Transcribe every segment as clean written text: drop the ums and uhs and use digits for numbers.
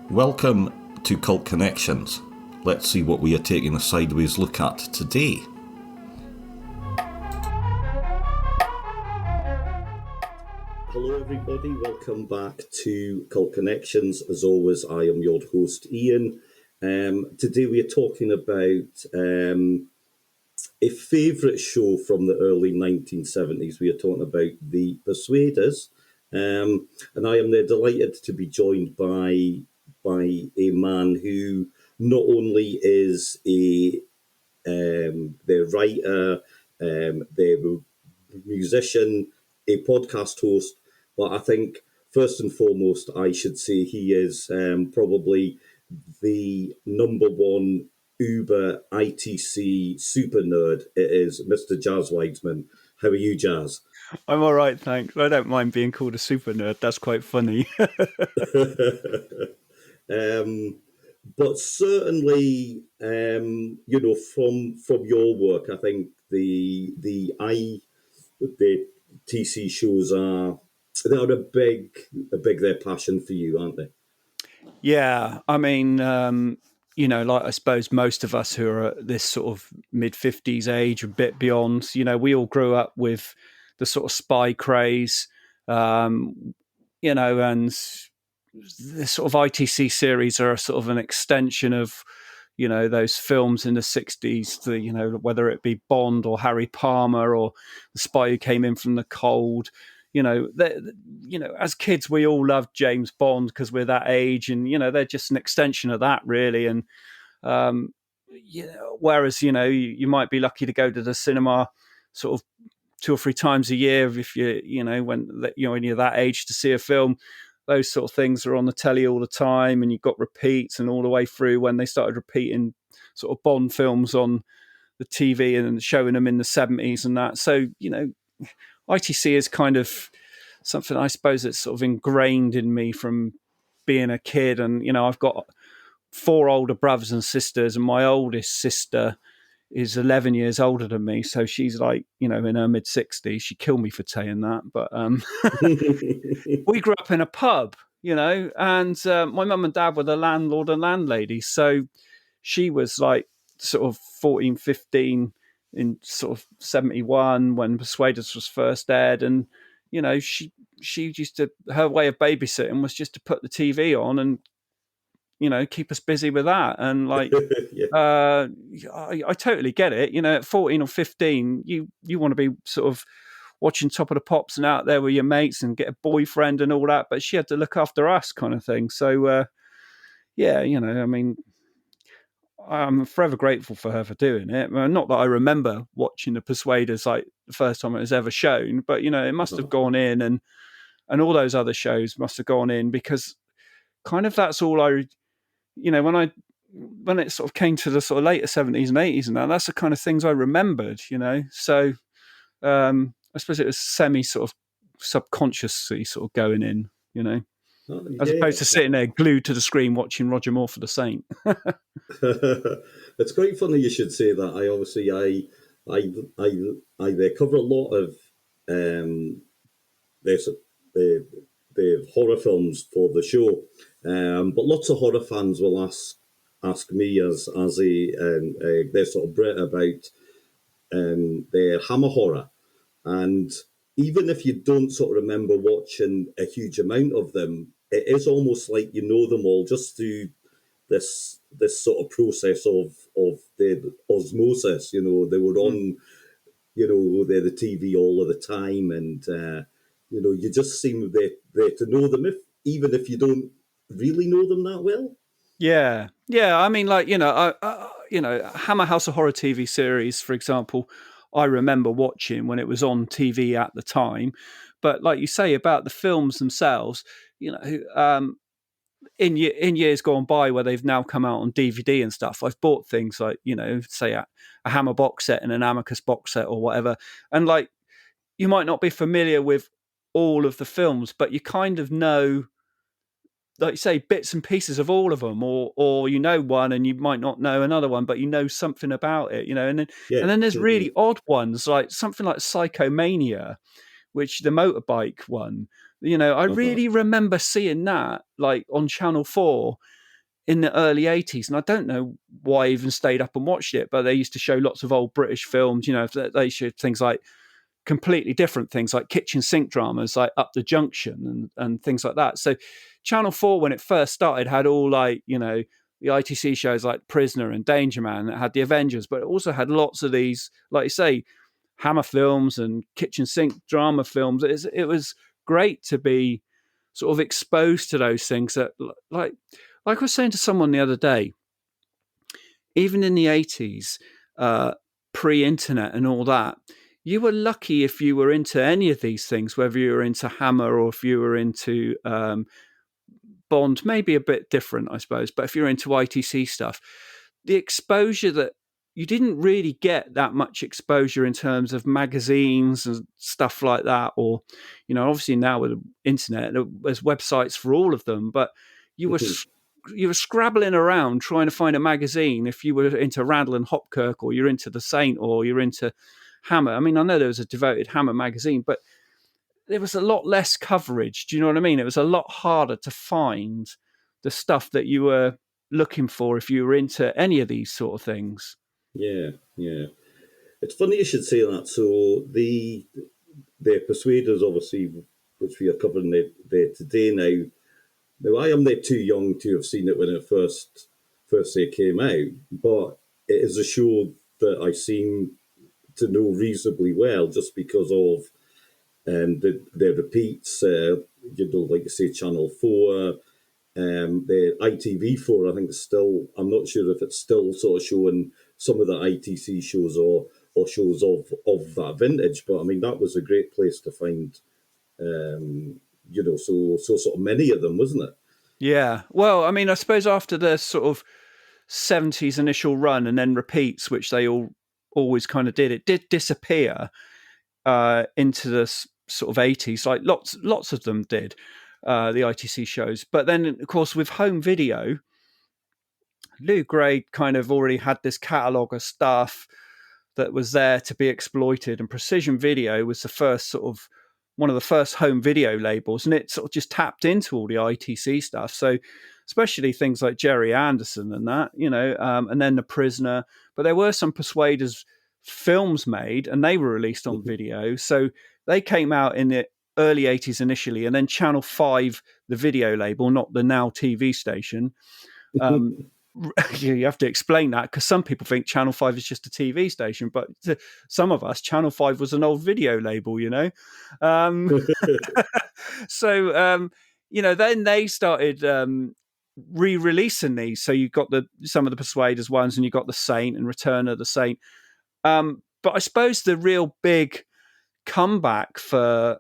Welcome to Cult Connections. Let's see what we are taking a sideways look at today. Hello everybody, welcome back to Cult Connections. As always, I am your host Ian. Today we are talking about a favourite show from the early 1970s. We are talking about the Persuaders. And I am delighted to be joined by a man who not only is the writer, the musician, a podcast host, but I think first and foremost, I should say he is probably the number one Uber ITC super nerd. It is Mr. Jazz Weidsman. How are you, Jazz? I'm all right, thanks. I don't mind being called a super nerd. That's quite funny. But certainly, from your work, I think the TC shows they're a big their passion for you, aren't they? Yeah, I mean, like I suppose most of us who are at this sort of mid-50s age, a bit beyond, we all grew up with the sort of spy craze, and the sort of ITC series are sort of an extension of, those films in the 60s, whether it be Bond or Harry Palmer or The Spy Who Came In From the Cold. As kids, we all loved James Bond because we're that age, and they're just an extension of that, really. And whereas you might be lucky to go to the cinema sort of 2 or 3 times a year if when you're that age to see a film. Those sort of things are on the telly all the time, and you've got repeats, and all the way through when they started repeating sort of Bond films on the TV and showing them in the 70s and that. So ITC is kind of something, I suppose, that's sort of ingrained in me from being a kid. And, I've got 4 older brothers and sisters, and my oldest sister is 11 years older than me. So she's like, in her mid 60s. She'd kill me for saying that. But we grew up in a pub, and my mum and dad were the landlord and landlady. So she was like sort of 14, 15 in sort of 71 when Persuaders was first aired. And, she used to, her way of babysitting was just to put the TV on and, keep us busy with that. And like, yeah. I totally get it. At 14 or 15, you want to be sort of watching Top of the Pops and out there with your mates and get a boyfriend and all that. But she had to look after us kind of thing. So, I mean, I'm forever grateful for her for doing it. Well, not that I remember watching The Persuaders like the first time it was ever shown, but, it must have gone in, and all those other shows must have gone in, because kind of that's all when it sort of came to the sort of later 70s and 80s and that's the kind of things I remembered, So I suppose it was semi sort of subconsciously sort of going in, as opposed to sitting there glued to the screen watching Roger Moore for the Saint. It's quite funny you should say that. I cover a lot of the horror films for the show, but lots of horror fans will ask me as their sort of Brit about their Hammer horror, and even if you don't sort of remember watching a huge amount of them, it is almost like you know them all just through this sort of process of the osmosis. They were on, they're the TV all of the time, and you just seem there to know them, even if you don't really know them that well. Yeah. I mean, like Hammer House of Horror TV series, for example, I remember watching when it was on TV at the time. But like you say about the films themselves, in years gone by where they've now come out on DVD and stuff, I've bought things like, say a Hammer box set and an Amicus box set or whatever. And like, you might not be familiar with all of the films, but you kind of know, like you say, bits and pieces of all of them, or one and you might not know another one, but you know something about it, and then there's really odd ones, like something like Psychomania, which the motorbike one, I really remember seeing that like on Channel 4, in the early 80s, and I don't know why I even stayed up and watched it, but they used to show lots of old British films. They showed things like completely different things, like kitchen sink dramas, like Up the Junction and things like that. So Channel 4, when it first started, had all like, the ITC shows like Prisoner and Danger Man. It had the Avengers, but it also had lots of these, like you say, Hammer films and kitchen sink drama films. It was great to be sort of exposed to those things that, like I was saying to someone the other day, even in the 80s, pre-internet and all that, you were lucky if you were into any of these things, whether you were into Hammer or if you were into Bond, maybe a bit different, I suppose. But if you're into ITC stuff, the exposure that you didn't really get that much exposure in terms of magazines and stuff like that, or, obviously now with the internet, there's websites for all of them, but you were scrabbling around trying to find a magazine if you were into Randall and Hopkirk, or you're into The Saint, or you're into Hammer. I mean, I know there was a devoted Hammer magazine, but there was a lot less coverage. Do you know what I mean? It was a lot harder to find the stuff that you were looking for if you were into any of these sort of things. Yeah. It's funny you should say that. So the Persuaders, obviously, which we are covering there today now. Now, I am not too young to have seen it when it first came out, but it is a show that I seem to know reasonably well, just because of the repeats. Like you say, Channel 4. The ITV4, I think, is still, I'm not sure if it's still sort of showing some of the ITC shows or shows of that vintage, but I mean, that was a great place to find, so sort of many of them, wasn't it? Yeah. Well, I mean, I suppose after the sort of 70s initial run and then repeats, which they always kind of did, it did disappear into the sort of 80s. Like lots of them did, the ITC shows. But then, of course, with home video, Lou Gray kind of already had this catalogue of stuff that was there to be exploited, and Precision Video was the first sort of one of the first home video labels, and it sort of just tapped into all the ITC stuff. So especially things like Jerry Anderson and that, and then The Prisoner. But there were some Persuaders films made, and they were released on video. So they came out in the early 80s initially, and then Channel 5, the video label, not the Now TV station. You have to explain that, because some people think Channel 5 is just a TV station, but to some of us, Channel 5 was an old video label, So, then they started re-releasing these. So you got some of the Persuaders ones, and you got The Saint and Return of the Saint. But I suppose the real big comeback for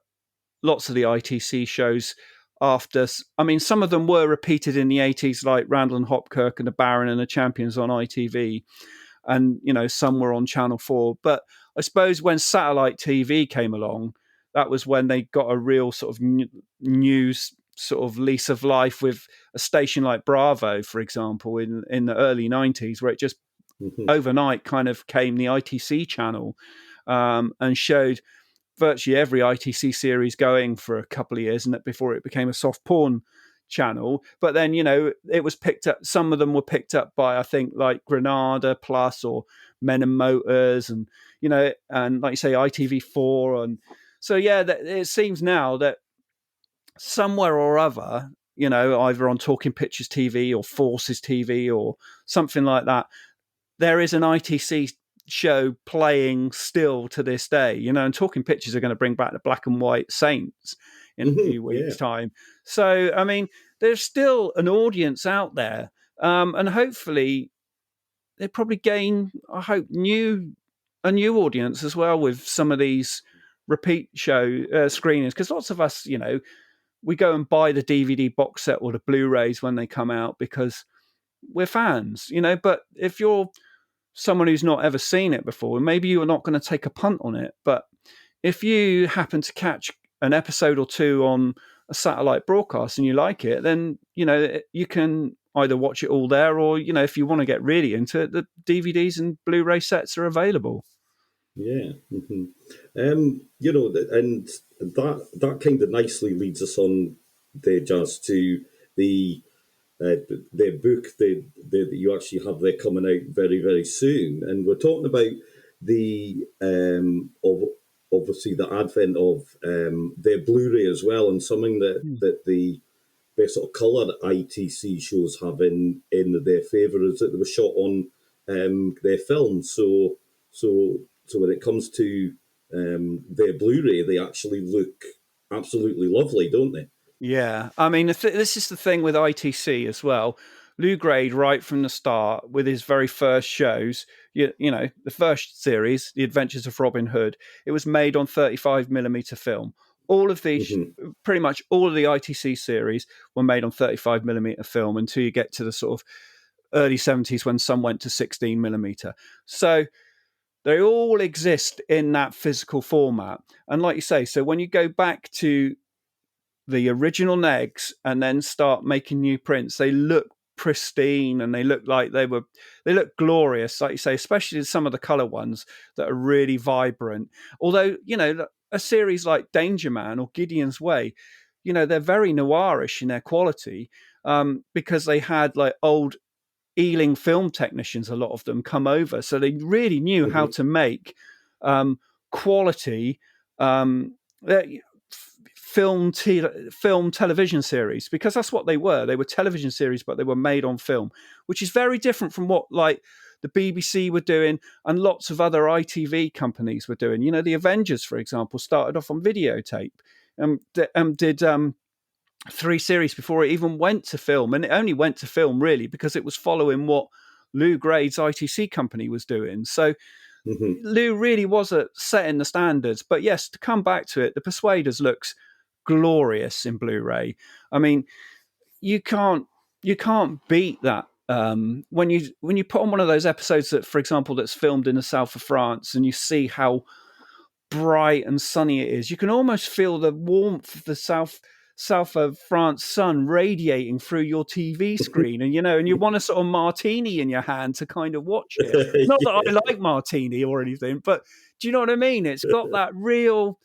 lots of the ITC shows after, I mean, some of them were repeated in the 80s, like Randall and Hopkirk and the Baron and the Champions on ITV, and some were on Channel 4. But I suppose when satellite TV came along, that was when they got a real sort of news sort of lease of life, with a station like Bravo, for example, in the early 90s, where it just overnight kind of came the ITC channel, and showed virtually every ITC series going for a couple of years, and that before it became a soft porn channel. But then, it was picked up. Some of them were picked up by, I think, like Granada Plus or Men and Motors, and and like you say, ITV4, and so it seems now that somewhere or other, either on Talking Pictures TV or Forces TV or something like that, there is an ITC show playing still to this day, and Talking Pictures are going to bring back the black and white Saints in a few weeks' time. So, I mean, there's still an audience out there, and hopefully they probably gain, I hope, a new audience as well with some of these repeat show screenings, because lots of us, we go and buy the DVD box set or the Blu-rays when they come out because we're fans, but if you're someone who's not ever seen it before, maybe you're not going to take a punt on it. But if you happen to catch an episode or two on a satellite broadcast and you like it, then, you can either watch it all there, or, if you want to get really into it, the DVDs and Blu-ray sets are available. Yeah. And that kind of nicely leads us on there, Jazz, to the their book. You actually have their coming out very, very soon, and we're talking about the obviously the advent of their Blu-ray as well, and something that the their sort of colour ITC shows have in their favour is that they were shot on their film. So when it comes to their Blu-ray, they actually look absolutely lovely, don't they? Yeah, I mean, this is the thing with ITC as well. Lou Grade, right from the start, with his very first shows, you know, the first series, The Adventures of Robin Hood, it was made on 35mm film. All of these, Mm-hmm. pretty much all of the ITC series were made on 35mm film until you get to the sort of early 70s when some went to 16mm. So they all exist in that physical format. And like you say, so when you go back to the original negs and then start making new prints, they look pristine and they look like they look glorious, like you say, especially some of the color ones that are really vibrant. Although, you know, a series like Danger Man or Gideon's Way, you know, they're very noirish in their quality, because they had like old Ealing film technicians, a lot of them come over, so they really knew how Mm-hmm. to make quality um, film television series, because that's what they were. They were television series, but they were made on film, which is very different from what like the BBC were doing and lots of other ITV companies were doing. You know, the Avengers, for example, started off on videotape and did 3 series before it even went to film. And it only went to film really because it was following what Lou Grade's ITC company was doing. So Mm-hmm. Lou really was setting the standards. But yes, to come back to it, the Persuaders looks glorious in Blu-ray. I mean, you can't beat that. When you put on one of those episodes that, for example, that's filmed in the south of France, and you see how bright and sunny it is, you can almost feel the warmth of the south of France sun radiating through your TV screen, and and you want a sort of martini in your hand to kind of watch it. Not that I like martini or anything, but do you know what I mean? It's got that real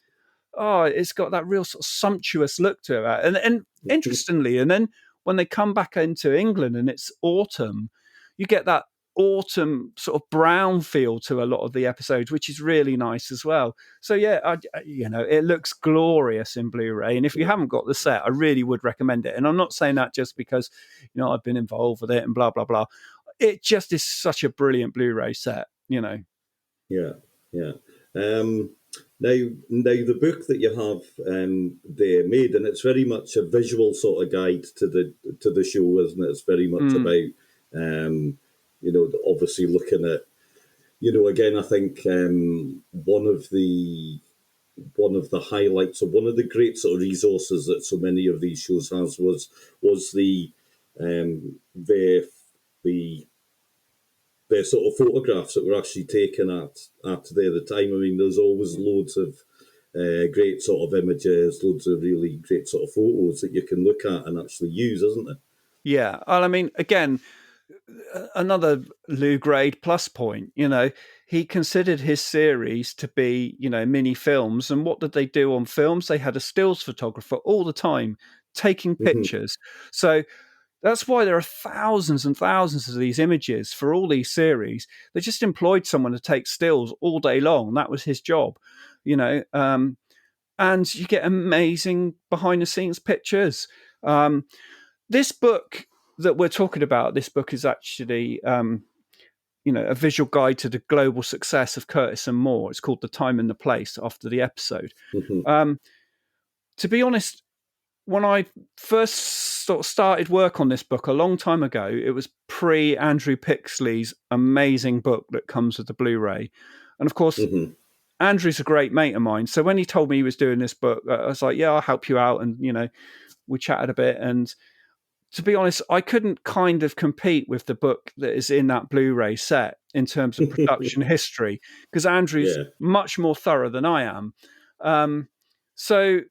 sort of sumptuous look to it. And interestingly, and then when they come back into England and it's autumn, you get that autumn sort of brown feel to a lot of the episodes, which is really nice as well. So yeah, it looks glorious in Blu-ray. And if you haven't got the set, I really would recommend it. And I'm not saying that just because I've been involved with it and blah blah blah. It just is such a brilliant Blu-ray set. Yeah, yeah. Now the book that you have there made, and it's very much a visual sort of guide to the show, isn't it? It's very much about obviously looking at again. I think one of the highlights, or one of the great sort of resources that so many of these shows has was the their sort of photographs that were actually taken at the time. I mean, there's always loads of great sort of images, loads of really great sort of photos that you can look at and actually use, isn't there? Yeah, well, I mean, again, another Lou Grade plus point. He considered his series to be, mini films. And what did they do on films? They had a stills photographer all the time taking Mm-hmm. pictures. So that's why there are thousands and thousands of these images for all these series. They just employed someone to take stills all day long. That was his job, and you get amazing behind the scenes pictures. This book that we're talking about, this book is actually, a visual guide to the global success of Curtis and Moore. It's called The Time and the Place after the episode. Mm-hmm. To be honest, when I first sort of started work on this book a long time ago, it was pre Andrew Pixley's amazing book that comes with the Blu-ray. And of course, Mm-hmm. Andrew's a great mate of mine. So when he told me he was doing this book, I was like, yeah, I'll help you out. And, we chatted a bit. And to be honest, I couldn't kind of compete with the book that is in that Blu-ray set in terms of production history, because Andrew's Yeah. much more thorough than I am. So,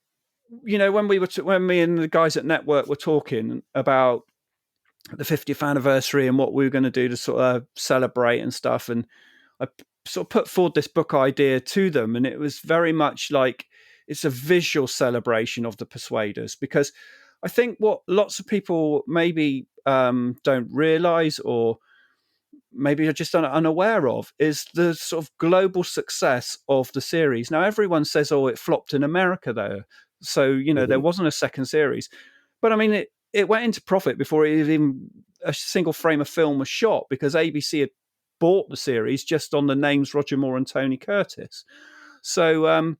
when me and the guys at Network were talking about the 50th anniversary and what we were going to do to sort of celebrate and stuff, and I sort of put forward this book idea to them, and it was very much like it's a visual celebration of the Persuaders, because I think what lots of people maybe don't realize, or maybe are just unaware of, is the sort of global success of the series. Now, everyone says, oh, it flopped in America, though. So, there wasn't a second series. But I mean, it went into profit before even a single frame of film was shot, because ABC had bought the series just on the names Roger Moore and Tony Curtis. So,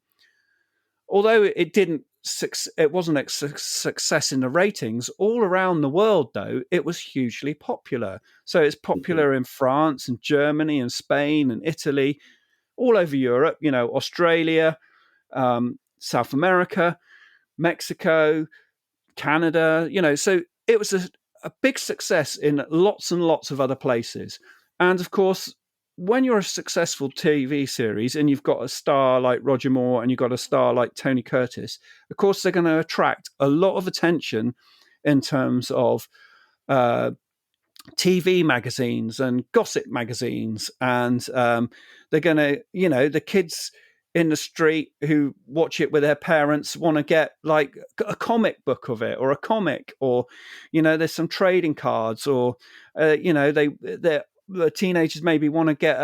although it wasn't a success in the ratings all around the world, though it was hugely popular. So it's popular in France and Germany and Spain and Italy, all over Europe. Australia, South America, Mexico, Canada. So it was a big success in lots and lots of other places. And of course, when you're a successful TV series and you've got a star like Roger Moore and you've got a star like Tony Curtis, of course, they're going to attract a lot of attention in terms of TV magazines and gossip magazines. And they're going to, the kids in the street who watch it with their parents want to get like a comic book of it, or a comic, or, there's some trading cards, or, the teenagers maybe want to get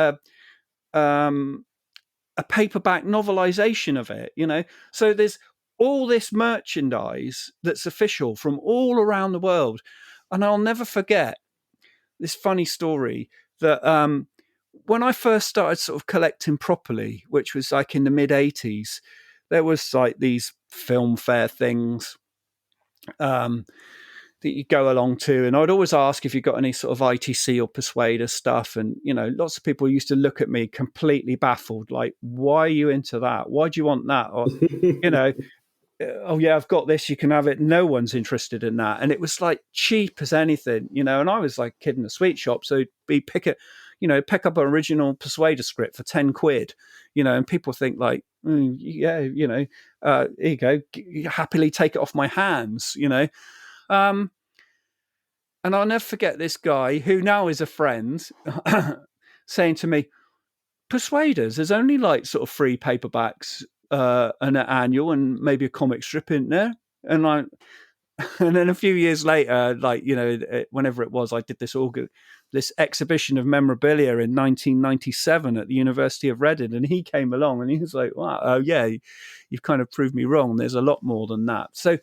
a paperback novelization of it, So there's all this merchandise that's official from all around the world. And I'll never forget this funny story that when I first started sort of collecting properly, which was like in the mid-'80s, there was like these film fair things that you go along to, and I'd always ask if you got any sort of ITC or Persuaders stuff, and lots of people used to look at me completely baffled, like, why are you into that? Why do you want that? Or oh yeah, I've got this, you can have it. No one's interested in that. And it was like cheap as anything, and I was like a kid in a sweet shop, so pick up an original Persuader script for 10 quid, and people think like, yeah, here you go, happily take it off my hands, and I'll never forget this guy, who now is a friend, saying to me, Persuaders, there's only like sort of 3 paperbacks, an annual, and maybe a comic strip in there. And then a few years later, like, whenever it was, I did this exhibition of memorabilia in 1997 at the University of Reading, and he came along and he was like, wow, oh yeah, you've kind of proved me wrong. There's a lot more than that. So,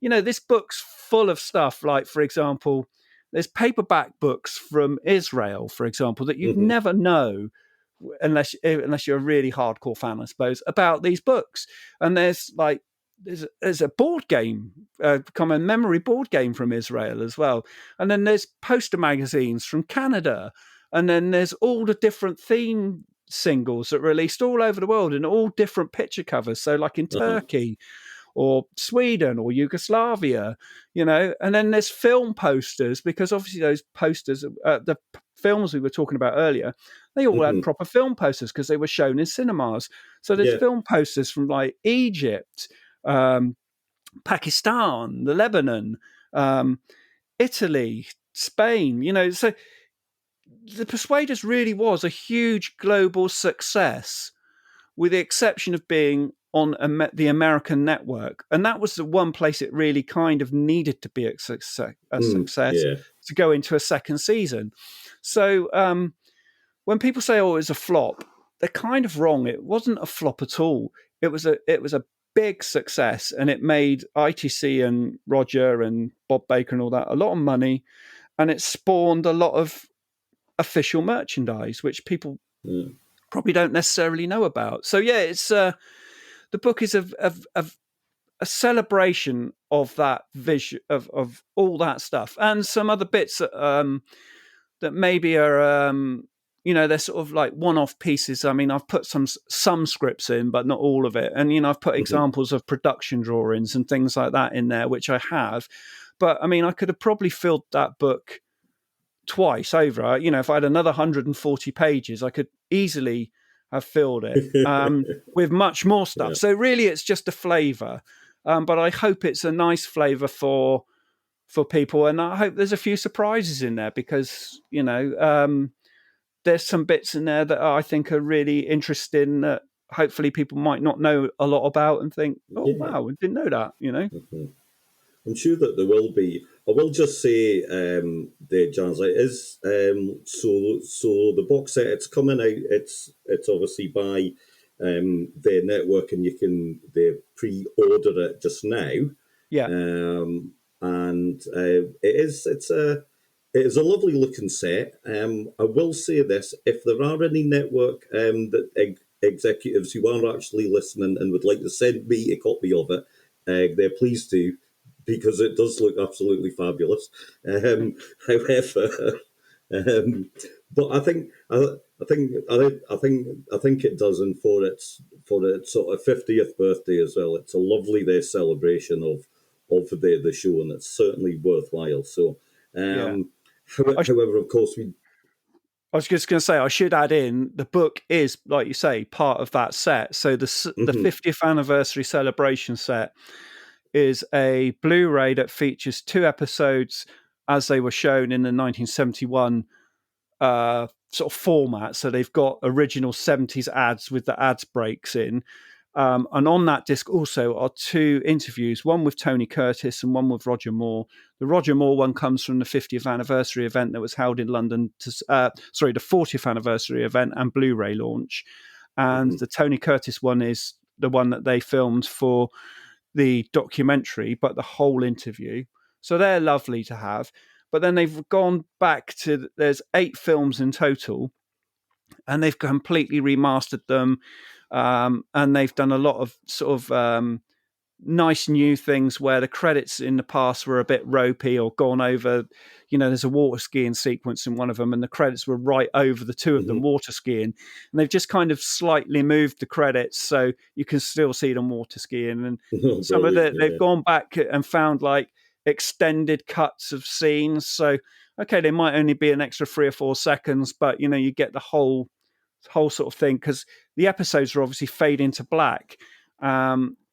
this book's full of stuff. Like, for example, there's paperback books from Israel, for example, that you'd never know unless you're a really hardcore fan, I suppose, about these books. And there's a board game, become a memory board game from Israel as well. And then there's poster magazines from Canada. And then there's all the different theme singles that are released all over the world in all different picture covers. So like in Turkey or Sweden or Yugoslavia, and then there's film posters, because obviously those posters, the films we were talking about earlier, they all had proper film posters because they were shown in cinemas. So there's film posters from like Egypt, Pakistan, the Lebanon, Italy, Spain, so the Persuaders really was a huge global success, with the exception of being on the American network. And that was the one place it really kind of needed to be a success to go into a second season. So when people say, oh, it was a flop, they're kind of wrong. It wasn't a flop at all. It was a big success, and it made ITC and Roger and Bob Baker and all that a lot of money, and it spawned a lot of official merchandise, which people probably don't necessarily know about. So yeah, it's the book is a celebration of that vision of all that stuff, and some other bits that maybe are they're sort of like one-off pieces. I mean, I've put some scripts in, but not all of it, and I've put examples of production drawings and things like that in there, which I have. But I mean, I could have probably filled that book twice over. If I had another 140 pages, I could easily have filled it with much more stuff. So really, it's just a flavour, but I hope it's a nice flavour for people, and I hope there's a few surprises in there, because there's some bits in there that I think are really interesting, that hopefully people might not know a lot about and think, oh wow, I didn't know that. I'm sure that there will be. I will just say, the Jans, it is so the box set, it's coming out. It's obviously by their network, and you can they pre-order it just now. Yeah, And it is a lovely looking set. I will say this: if there are any network executives who are actually listening and would like to send me a copy of it, they're pleased to, because it does look absolutely fabulous. However, but I think it does, and for its sort of 50th birthday as well. It's a lovely day celebration of the show, and it's certainly worthwhile. So, yeah. I, sh- however, of course, we. I was just going to say, I should add in the book is, like you say, part of that set. So the Mhm, 50th anniversary celebration set is a Blu-ray that features 2 episodes as they were shown in the 1971 sort of format. So they've got original 70s ads with the ads breaks in. And on that disc also are 2 interviews, one with Tony Curtis and one with Roger Moore. The Roger Moore one comes from the 50th anniversary event that was held in London, the 40th anniversary event and Blu-ray launch. And mhm, the Tony Curtis one is the one that they filmed for the documentary, but the whole interview. So they're lovely to have. But then they've gone back to, there's 8 films in total, and they've completely remastered them. And they've done a lot of sort of nice new things where the credits in the past were a bit ropey or gone over. You know, there's a water skiing sequence in one of them, and the credits were right over the two of them mhm. water skiing. And they've just kind of slightly moved the credits so you can still see them water skiing. And Oh, some of brilliant! they've Yeah. gone back and found like extended cuts of scenes. So, okay, they might only be an extra 3 or 4 seconds, but you know, you get the whole sort of thing because the episodes are obviously fade into black.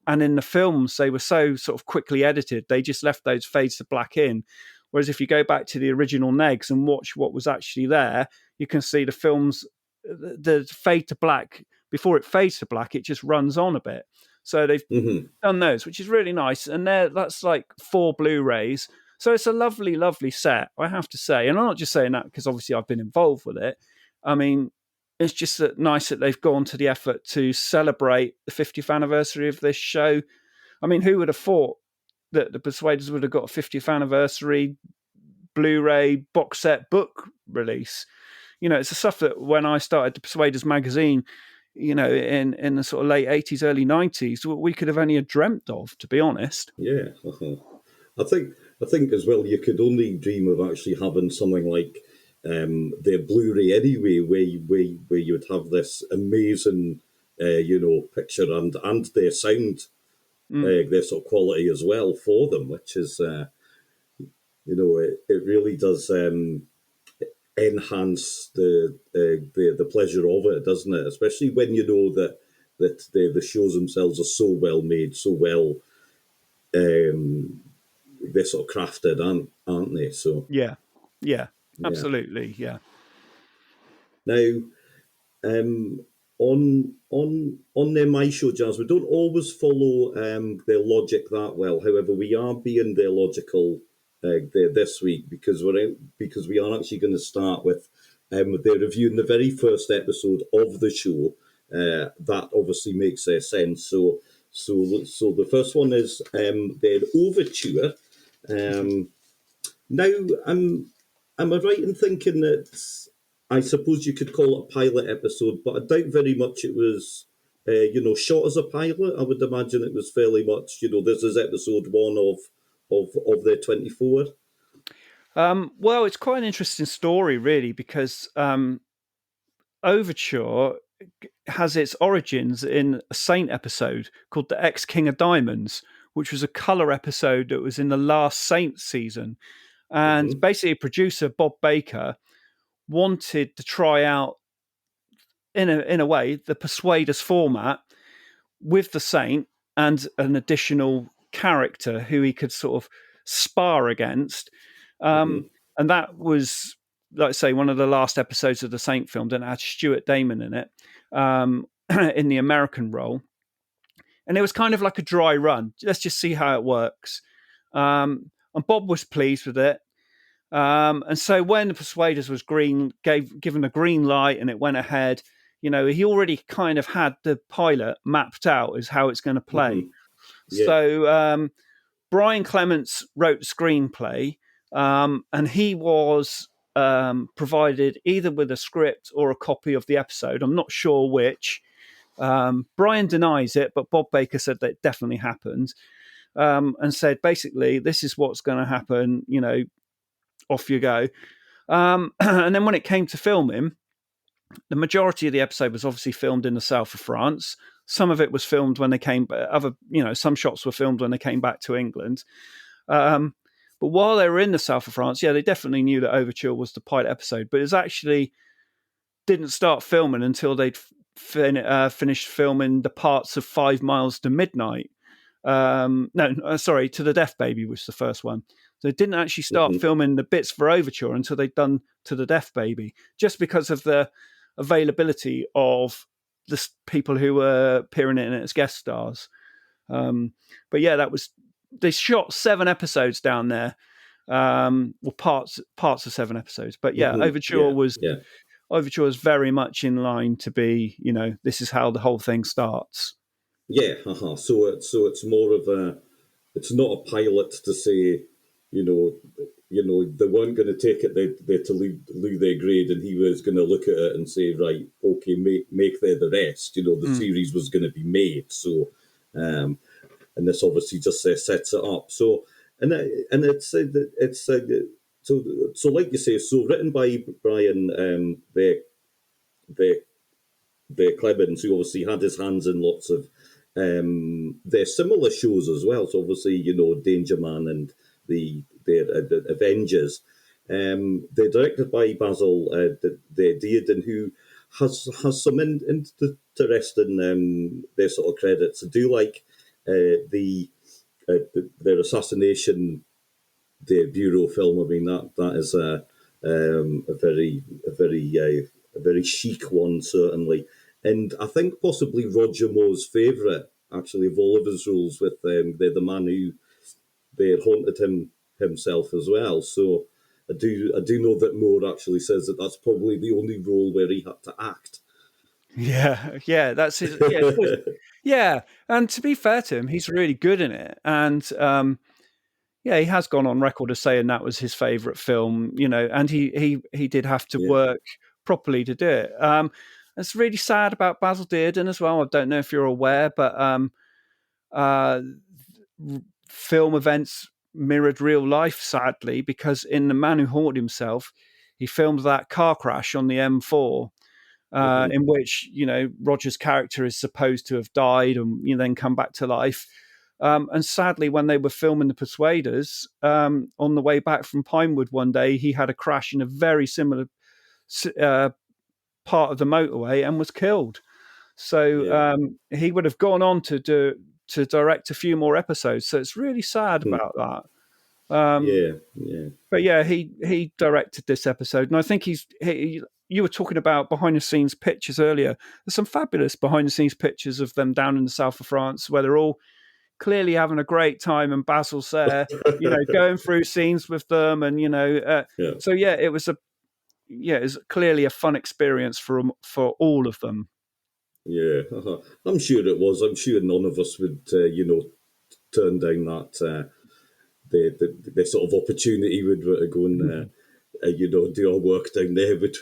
And in the films, they were so sort of quickly edited, they just left those fades to black in. Whereas if you go back to the original negs and watch what was actually there, you can see the films, the fade to black, before it fades to black, it just runs on a bit. So they've Mhm. done those, which is really nice. And that's like 4 Blu-rays. So it's a lovely, lovely set, I have to say. And I'm not just saying that because obviously I've been involved with it. I mean, it's just nice that they've gone to the effort to celebrate the 50th anniversary of this show. I mean, who would have thought that the Persuaders would have got a 50th anniversary Blu-ray box set book release? You know, it's the stuff that when I started the Persuaders magazine, you know, in the sort of late 80s, early 90s, we could have only dreamt of, to be honest. Yeah. I think as well, you could only dream of actually having something like the Blu-ray anyway, where you would have this amazing, picture and their sound, Mm. their sort of quality as well for them, which is, it really does enhance the pleasure of it, doesn't it? Especially when you know that the shows themselves are so well made, so well um, they're sort of crafted, aren't they? So Yeah, yeah, yeah. absolutely, yeah. Now, um, on their My Show Jazz, we don't always follow their logic that well. However, we are being their logical this week because we are actually going to start with their review in the very first episode of the show. That obviously makes sense. So the first one is their Overture. Um, Now, am I right in thinking that I suppose you could call it a pilot episode, but I doubt very much it was, shot as a pilot. I would imagine it was fairly much, this is episode one of their 24. Well, it's quite an interesting story, really, because Overture has its origins in a Saint episode called The Ex King of Diamonds, which was a colour episode that was in the last Saint season. And Mm-hmm, basically, producer Bob Baker wanted to try out, in a way, the Persuaders format with the Saint and an additional character who he could sort of spar against. mm-hmm, And that was, like I say, one of the last episodes of the Saint film that had Stuart Damon in it, in the American role. And it was kind of like a dry run. Let's just see how it works. and Bob was pleased with it. And so when the Persuaders was given a green light and it went ahead, he already kind of had the pilot mapped out as how it's going to play. Mm-hmm. Yeah. So Brian Clements wrote the screenplay, and he was provided either with a script or a copy of the episode. I'm not sure which. Brian denies it, but Bob Baker said that it definitely happened, and said basically this is what's going to happen. Off you go. And then when it came to filming, the majority of the episode was obviously filmed in the south of France. Some of it was filmed when they came. Some shots were filmed when they came back to England. But while they were in the south of France, they definitely knew that Overture was the pilot episode. But it was actually didn't start filming until they'd finished filming the parts of 5 Miles to Midnight. To the Death Baby was the first one. So they didn't actually start filming the bits for Overture until they'd done To the Death Baby, just because of the availability of the people who were appearing in it as guest stars. But they shot 7 episodes down there, parts of 7 episodes. But Overture was very much in line to be, this is how the whole thing starts. Yeah, so it's more of it's not a pilot to say, they weren't going to take it there to Lou their grade, and he was going to look at it and say, right, okay, make there the rest. The series was going to be made. So, and this obviously just sets it up. So, and it's so like you say, so written by Brian, the Clemens, who obviously had his hands in lots of their similar shows as well. So obviously, Danger Man and the Avengers. They're directed by Basil Dearden, who has some interesting their sort of credits. I do like their assassination, the Bureau film. I mean that is a very chic one, certainly. And I think possibly Roger Moore's favourite, actually, of all of his roles with they're the man who they had haunted himself as well. So I do know that Moore actually says that that's probably the only role where he had to act. Yeah, that's his. Yeah, and to be fair to him, he's really good in it. And he has gone on record as saying that was his favourite film. And he did have to work properly to do it. It's really sad about Basil Dearden as well. I don't know if you're aware, but film events mirrored real life, sadly, because in The Man Who Haunted Himself, he filmed that car crash on the M4, in which Roger's character is supposed to have died and then come back to life. And sadly, when they were filming The Persuaders, on the way back from Pinewood one day, he had a crash in a very similar part of the motorway and was killed. So he would have gone on to direct a few more episodes. So it's really sad about that. But he directed this episode, and I think you were talking about behind the scenes pictures earlier. There's some fabulous behind the scenes pictures of them down in the south of France where they're all clearly having a great time, and Basil's there, going through scenes with them, and so it was it's clearly a fun experience for all of them. Yeah, I'm sure it was. I'm sure none of us would, turn down that the sort of opportunity would go and do our work down there. But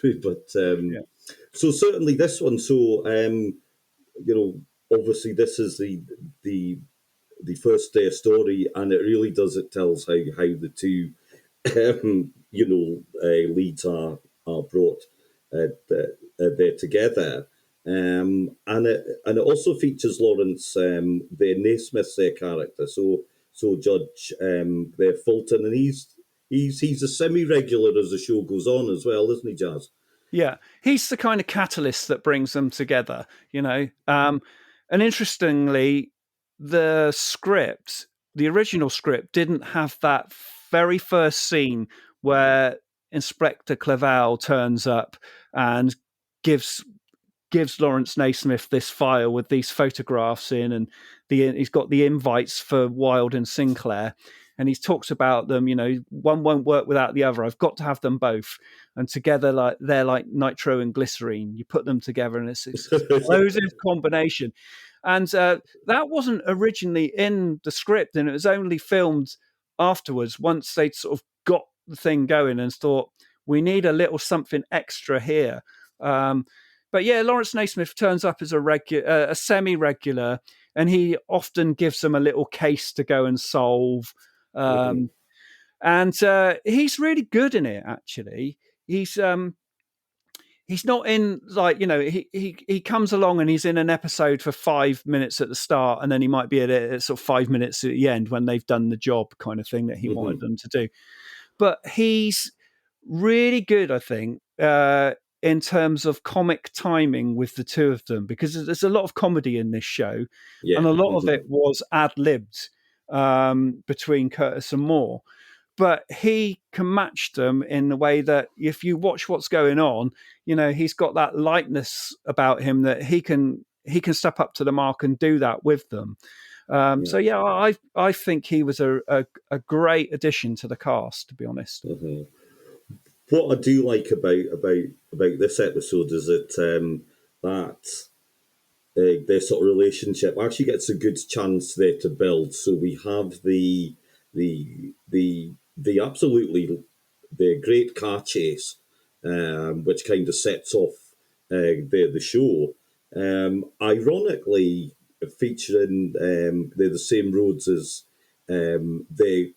so certainly this one. So obviously this is the first day story, and it really does. It tells how the two leads are brought there together. And it also features Lawrence, the Naismith's character. So Judge Fulton, and he's a semi-regular as the show goes on as well, isn't he, Jazz? Yeah, he's the kind of catalyst that brings them together, And interestingly, the original script, didn't have that very first scene where Inspector Clavell turns up and gives Lawrence Naismith this file with these photographs in, and he's got the invites for Wilde and Sinclair. and he talks about them. One won't work without the other. I've got to have them both, and together, like they're like nitro and glycerine. You put them together, and it's explosive combination. And that wasn't originally in the script, and it was only filmed afterwards once they'd sort of got the thing going and thought we need a little something extra here. But yeah, Lawrence Naismith turns up as a semi-regular, and he often gives them a little case to go and solve. And he's really good in it. Actually, he's not in he comes along and he's in an episode for 5 minutes at the start, and then he might be at sort of 5 minutes at the end when they've done the job kind of thing that he wanted them to do. But he's really good, I think, in terms of comic timing with the two of them, because there's a lot of comedy in this show, and a lot of it was ad-libbed between Curtis and Moore. But he can match them in the way that if you watch what's going on, he's got that lightness about him that he can step up to the mark and do that with them. So yeah, I think he was a great addition to the cast, to be honest. What I do like about this episode is that their sort of relationship actually gets a good chance there to build. So we have the absolutely the great car chase, which kind of sets off the show. Ironically, featuring they're the same roads as their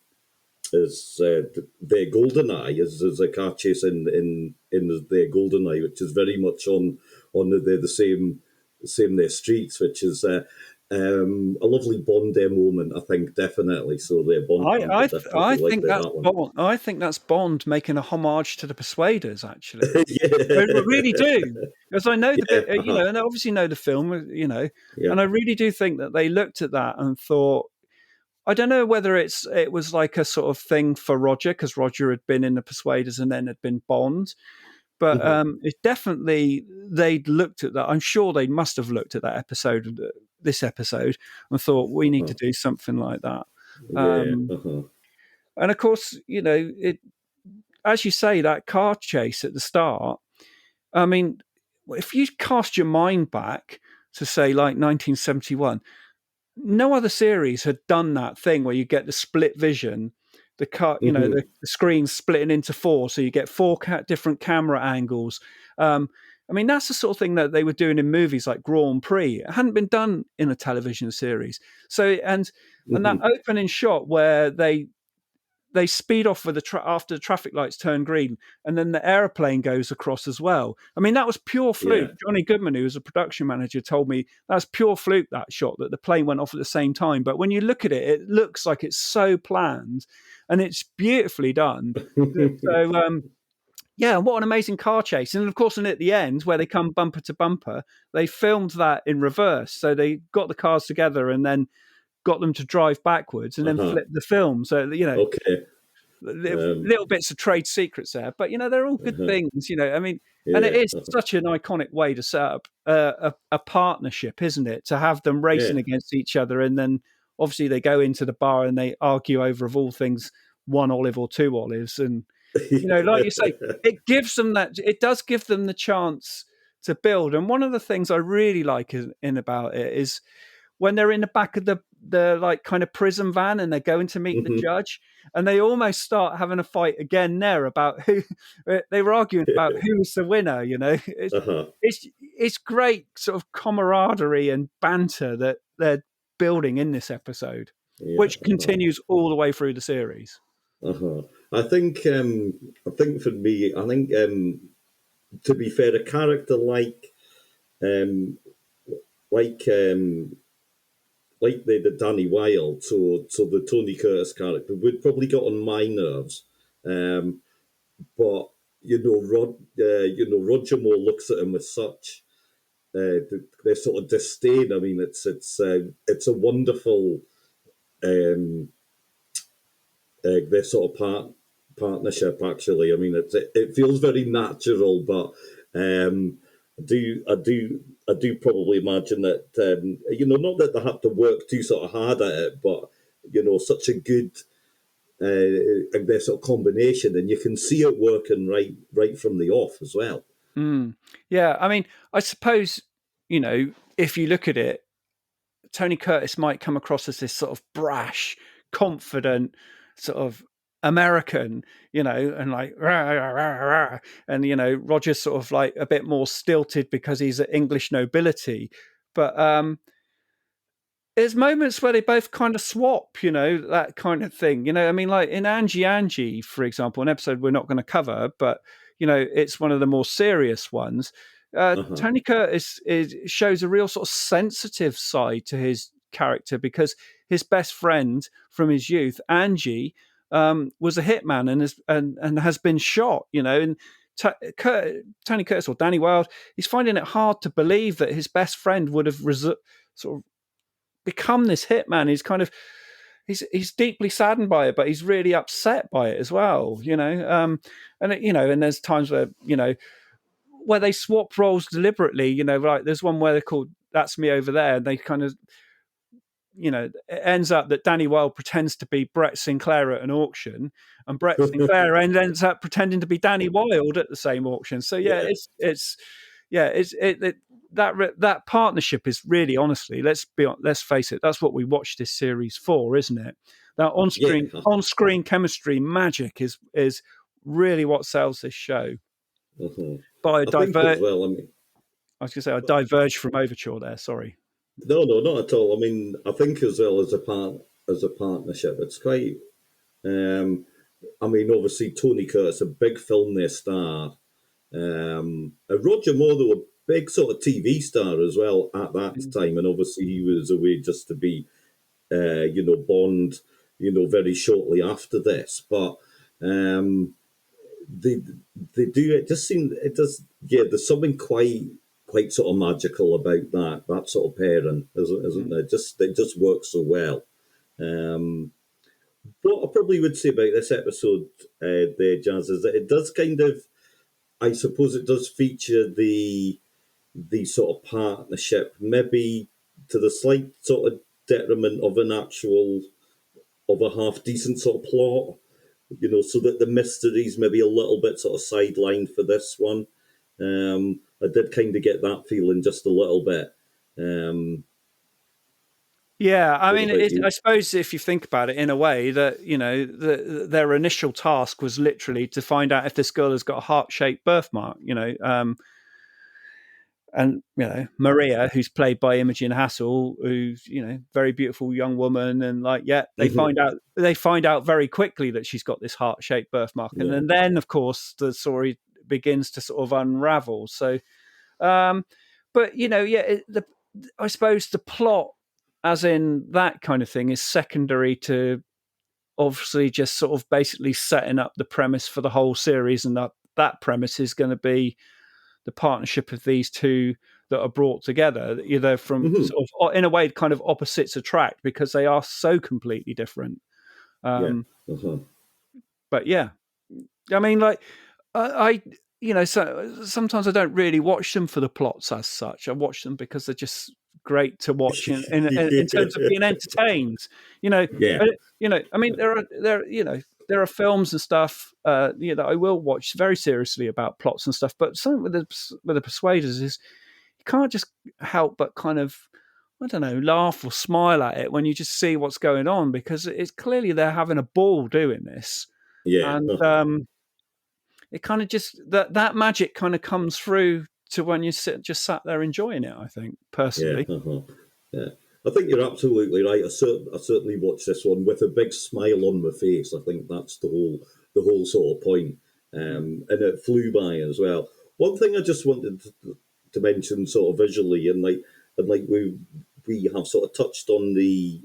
GoldenEye, as a car chase in their GoldenEye, which is very much on the same their streets, which is a lovely Bond moment, I think, definitely. So their Bond. I think that's Bond. I think that's Bond making a homage to the Persuaders, actually. I really do, because I know the bit, and I obviously know the film, and I really do think that they looked at that and thought. I don't know whether it was like a sort of thing for Roger, because Roger had been in the Persuaders and then had been Bond. But it definitely, they'd looked at that. I'm sure they must have looked at this episode, and thought, we need to do something like that. And of course, as you say, that car chase at the start, I mean, if you cast your mind back to, say, like 1971, no other series had done that thing where you get the split vision, the cut, the screen splitting into four, so you get four different camera angles. I mean, that's the sort of thing that they were doing in movies like Grand Prix. It hadn't been done in a television series. So, and that opening shot where they speed off with after the traffic lights turn green, and then the airplane goes across as well. I mean, that was pure fluke. Johnny Goodman, who was a production manager, told me that's pure fluke, that shot, that the plane went off at the same time. But when you look at it, it looks like it's so planned, and it's beautifully done. So, yeah, what an amazing car chase. And of course, and at the end, where they come bumper to bumper, they filmed that in reverse. So they got the cars together and then got them to drive backwards and then flip the film. So, little bits of trade secrets there, but they're all good things. I mean, and it is such an iconic way to set up a partnership, isn't it? To have them racing against each other, and then obviously they go into the bar and they argue over, of all things, 1 olive or 2 olives, and like you say, it does give them the chance to build. And one of the things I really like about it is when they're in the back of the like kind of prison van and they're going to meet the judge, and they almost start having a fight again there about who they were arguing about who's the winner. It's great sort of camaraderie and banter that they're building in this episode, which continues all the way through the series. I think for me, to be fair, a character like the Danny Wilde, so the Tony Curtis character would probably get on my nerves, but Roger Moore looks at him with such their sort of disdain. I mean, it's a wonderful their sort of partnership. Actually, I mean, it feels very natural, but I do probably imagine that not that they have to work too sort of hard at it, but such a good their sort of combination, and you can see it working right from the off as well. Yeah, I mean, I suppose, if you look at it, Tony Curtis might come across as this sort of brash, confident, sort of American, and like, rah, rah, rah, rah. And, Roger's sort of like a bit more stilted because he's English nobility. But there's moments where they both kind of swap, that kind of thing. I mean, like in Angie, for example, an episode we're not going to cover, but, it's one of the more serious ones. Tony Curtis shows a real sort of sensitive side to his character because his best friend from his youth, Angie, was a hitman and has been shot, and Tony Curtis or Danny Wilde, he's finding it hard to believe that his best friend would have sort of become this hitman. He's kind of he's deeply saddened by it, but he's really upset by it as well, and there's times where they swap roles deliberately, like there's one where they're called That's Me Over There, and they kind of, it ends up that Danny Wilde pretends to be Brett Sinclair at an auction, and Brett Sinclair ends up pretending to be Danny Wilde at the same auction. So that partnership is really, honestly, let's face it, that's what we watch this series for, isn't it? That on-screen chemistry magic is really what sells this show. By I think as well, I mean, I was going to say I diverged from Overture there. Sorry. No, not at all. I mean, I think as well as a partnership, it's quite. I mean, obviously Tony Curtis, a big film there star, and Roger Moore, though, a big sort of TV star as well at that time, and obviously he was away just to be, Bond, very shortly after this, but. They do it. Just seem it does. Yeah, there's something quite sort of magical about that sort of pairing, isn't there? It just works so well. What I probably would say about this episode, there, Jazz, is that it does kind of, I suppose, it does feature the sort of partnership, maybe to the slight sort of detriment of a half decent sort of plot. So that the mystery's maybe a little bit sort of sidelined for this one. I did kind of get that feeling just a little bit. Yeah, I mean, I suppose if you think about it in a way that, their initial task was literally to find out if this girl has got a heart-shaped birthmark, and Maria, who's played by Imogen Hassel, who's very beautiful young woman, and they find out very quickly that she's got this heart-shaped birthmark, and then of course the story begins to sort of unravel. So, but I suppose the plot, as in that kind of thing, is secondary to obviously just sort of basically setting up the premise for the whole series, and that premise is going to be the partnership of these two that are brought together, from sort of, in a way, kind of opposites attract because they are so completely different. But yeah, I mean, like so sometimes I don't really watch them for the plots as such. I watch them because they're just great to watch in terms of being entertained. I mean, there are films and stuff that I will watch very seriously about plots and stuff. But something with the Persuaders is you can't just help but kind of, I don't know, laugh or smile at it when you just see what's going on, because it's clearly they're having a ball doing this. And it kind of just that magic kind of comes through to when you just sat there enjoying it, I think, personally. Yeah. I think you're absolutely right. I certainly watched this one with a big smile on my face. I think that's the whole sort of point. And it flew by as well. One thing I just wanted to mention, sort of visually, and we have sort of touched on the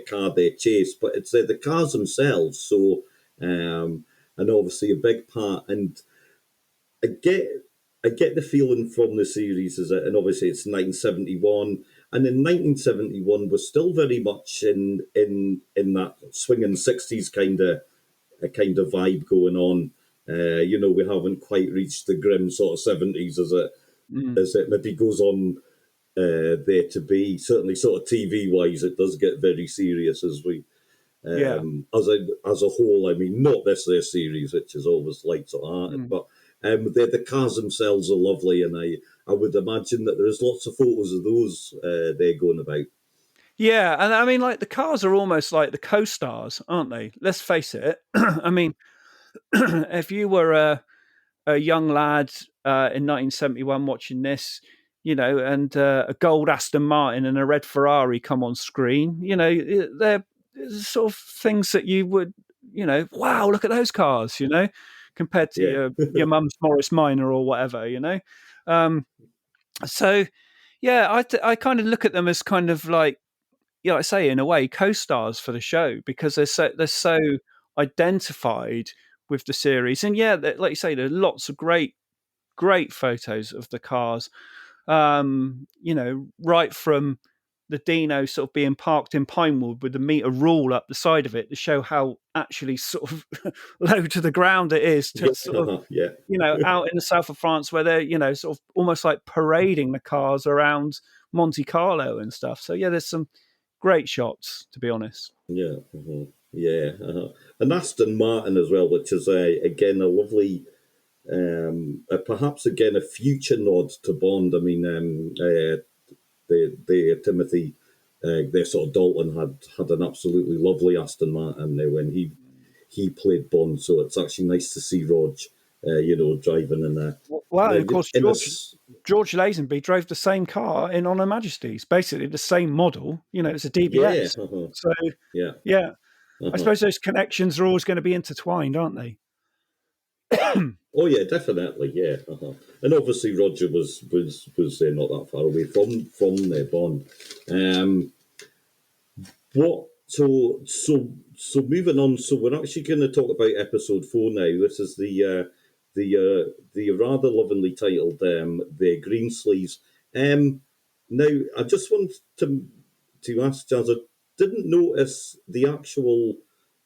car they chase, but it's the cars themselves. So and obviously a big part. And I get the feeling from the series is that, and obviously it's 1971, and in 1971 we're still very much in that swinging 60s kind of vibe going on. We haven't quite reached the grim sort of 70s as it maybe goes on there to be. Certainly, sort of TV wise, it does get very serious as we Yeah. As a whole. I mean, not this their series, which is always light-hearted, but the cars themselves are lovely, and I would imagine that there's lots of photos of those they're going about. Yeah, and I mean, like the cars are almost like the co-stars, aren't they? Let's face it. I mean, if you were a young lad in 1971 watching this, and a gold Aston Martin and a red Ferrari come on screen, they're sort of things that you would, wow, look at those cars, compared to Yeah. your mum's Morris Minor or whatever, Um, so, yeah, I kind of look at them as kind of like, I say in a way co-stars for the show because they're so identified with the series, and yeah, like you say, there are lots of great photos of the cars. Right from the Dino sort of being parked in Pinewood with the meter rule up the side of it to show how actually sort of low to the ground it is to sort of Yeah. out in the south of France where they're, sort of almost like parading the cars around Monte Carlo and stuff. So yeah, there's some great shots, to be honest. Yeah. Yeah. And Aston Martin as well, which is again a lovely, perhaps again a future nod to Bond. I mean, the Timothy, their sort of Dalton had an absolutely lovely Aston Martin there when he played Bond. So it's actually nice to see Rog, driving in there. Well, and of course, George Lazenby drove the same car in On Her Majesty's, basically the same model. It's a DBS. Yeah. So, yeah. I suppose those connections are always going to be intertwined, aren't they? Oh yeah, definitely, yeah. And obviously Roger was not that far away from their Bond. What so moving on. So we're actually going to talk about episode 4 now. This is the rather lovingly titled the Greensleeves. Now I just want to ask Jazz. I didn't notice the actual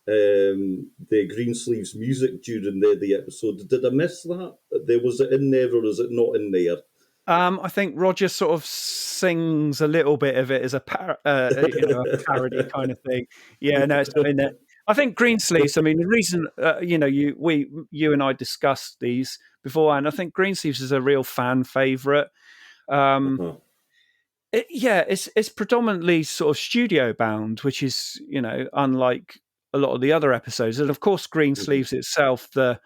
the Greensleeves music during the episode. Did I miss that? Was it in there or is it not in there? I think Roger sort of sings a little bit of it as a a parody kind of thing. Yeah, no, it's not in there. I think Greensleeves. I mean, the reason you and I discussed these before, and I think Greensleeves is a real fan favorite. It's predominantly sort of studio bound, which is unlike a lot of the other episodes. And of course, Greensleeves itself, the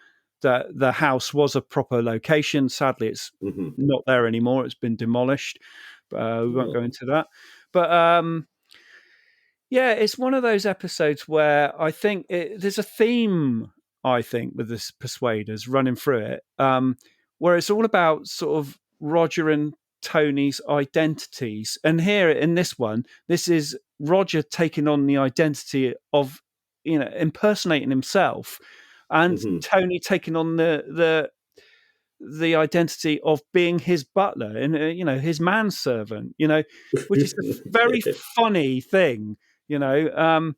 house was a proper location. Sadly, it's not there anymore. It's been demolished. We won't go into that. But it's one of those episodes where I think there's a theme. I think with this Persuaders running through it, where it's all about sort of Roger and Tony's identities. And here in this one, this is Roger taking on the identity of impersonating himself, and Tony taking on the identity of being his butler and his manservant, which is a very funny thing, and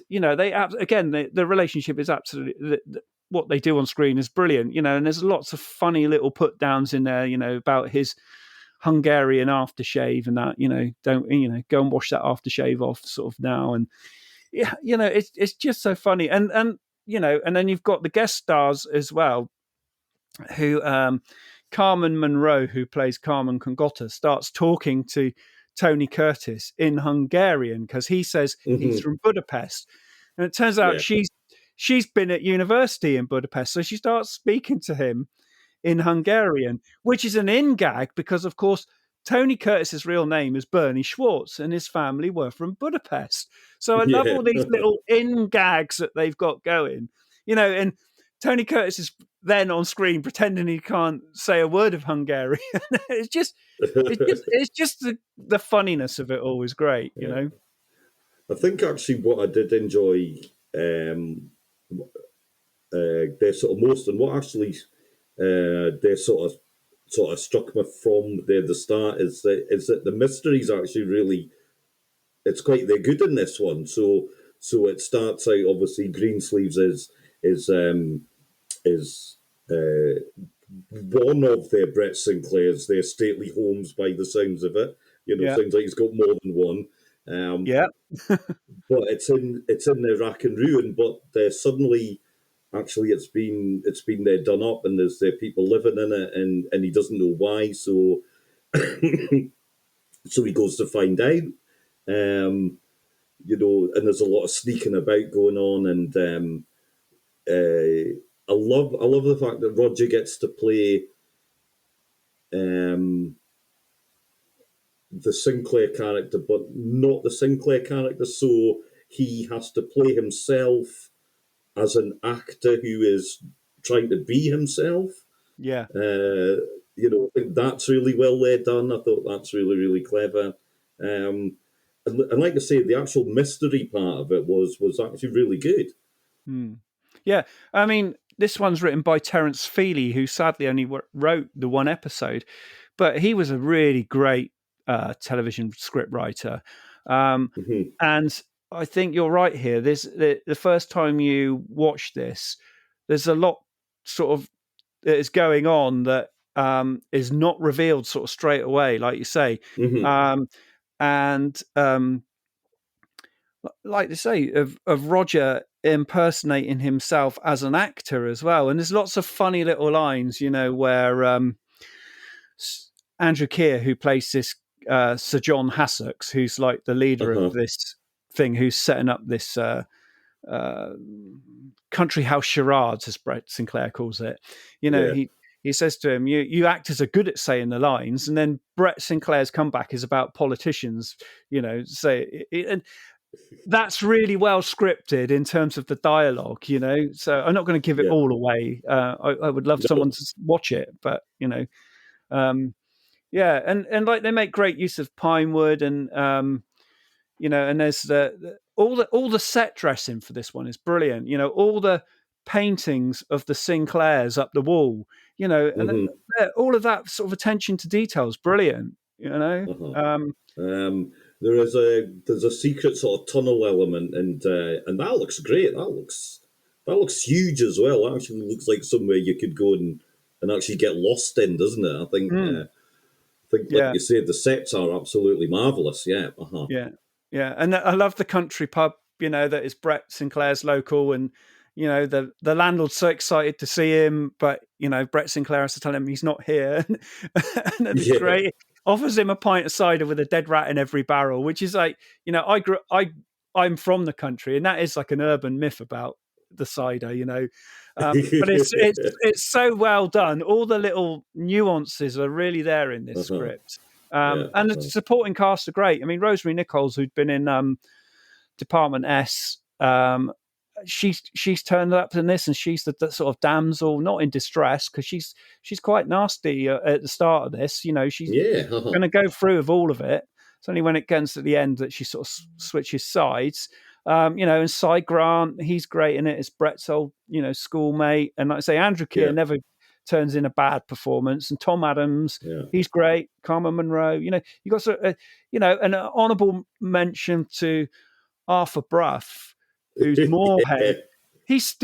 they again the relationship is absolutely what they do on screen is brilliant, and there's lots of funny little put downs in there, about his Hungarian aftershave and that, don't go and wash that aftershave off sort of now, and it's just so funny, and and then you've got the guest stars as well, who Carmen Munro, who plays Carmen Congotta, starts talking to Tony Curtis in Hungarian because he says he's from Budapest, and it turns out she's been at university in Budapest, so she starts speaking to him in Hungarian, which is an in gag because, of course, Tony Curtis's real name is Bernie Schwartz, and his family were from Budapest. So I love all these little in gags that they've got going, and Tony Curtis is then on screen pretending he can't say a word of Hungarian. it's just the funniness of it all is great, I think actually what I did enjoy their sort of most, and what actually they sort of struck me from the start is that the mysteries actually really they're good in this one. So it starts out obviously Greensleeves is one of their Brett Sinclair's, their stately homes by the sounds of it. Sounds like he's got more than one. but it's in the rack and ruin. But suddenly, actually, it's been done up, and there's people living in it, and he doesn't know why. So so he goes to find out. Um, and there's a lot of sneaking about going on, and I love the fact that Roger gets to play um, the Sinclair character, but not the Sinclair character. So he has to play himself as an actor who is trying to be himself. Yeah. I think that's really well done. I thought that's really, really clever. And like I say, the actual mystery part of it was actually really good. Yeah, I mean, this one's written by Terence Feely, who sadly only wrote the one episode, but he was a really great television script writer. Mm-hmm. And I think you're right here. The first time you watch this, there's a lot sort of that is going on that is not revealed sort of straight away, like you say. Mm-hmm. And like to say, of Roger impersonating himself as an actor as well. And there's lots of funny little lines, where Andrew Keir, who plays this Sir John Hassocks, who's like the leader of Uh-huh. this thing, who's setting up this country house charades, as Brett Sinclair calls it. Yeah. He says to him, you actors are good at saying the lines. And then Brett Sinclair's comeback is about politicians, say, and that's really well scripted in terms of the dialogue, So I'm not going to give it Yeah. all away. I would love someone No. to watch it, but yeah, and like they make great use of pine wood, and and there's all the set dressing for this one is brilliant. All the paintings of the Sinclairs up the wall, and Mm-hmm. all of that sort of attention to detail is brilliant. Uh-huh. There's a secret sort of tunnel element, and that looks great. That looks huge as well. It actually looks like somewhere you could go and actually get lost in, doesn't it? I think like Yeah. you said, the sets are absolutely marvelous. Yeah. Uh-huh. Yeah, yeah, and I love the country pub. That is Brett Sinclair's local, and the landlord's so excited to see him, but Brett Sinclair has to tell him he's not here, and then it's Yeah. great. Offers him a pint of cider with a dead rat in every barrel, which is like I'm from the country, and that is like an urban myth about the cider, but it's so well done. All the little nuances are really there in this Uh-huh. script. Yeah. And the Uh-huh. supporting cast are great. I mean, Rosemary Nichols, who'd been in Department S, she's turned up in this, and she's the sort of damsel, not in distress, because she's quite nasty at the start of this. She's Yeah. Uh-huh. going to go through with all of it. It's only when it gets to the end that she sort of switches sides. And Cy Grant, he's great in it. It's Brett's old, schoolmate. And like I say, Andrew Keir Yeah. never turns in a bad performance. And Tom Adams, Yeah. he's great. Carmen Monroe, you got sort of, an honourable mention to Arthur Bruff, who's Moorhead. He's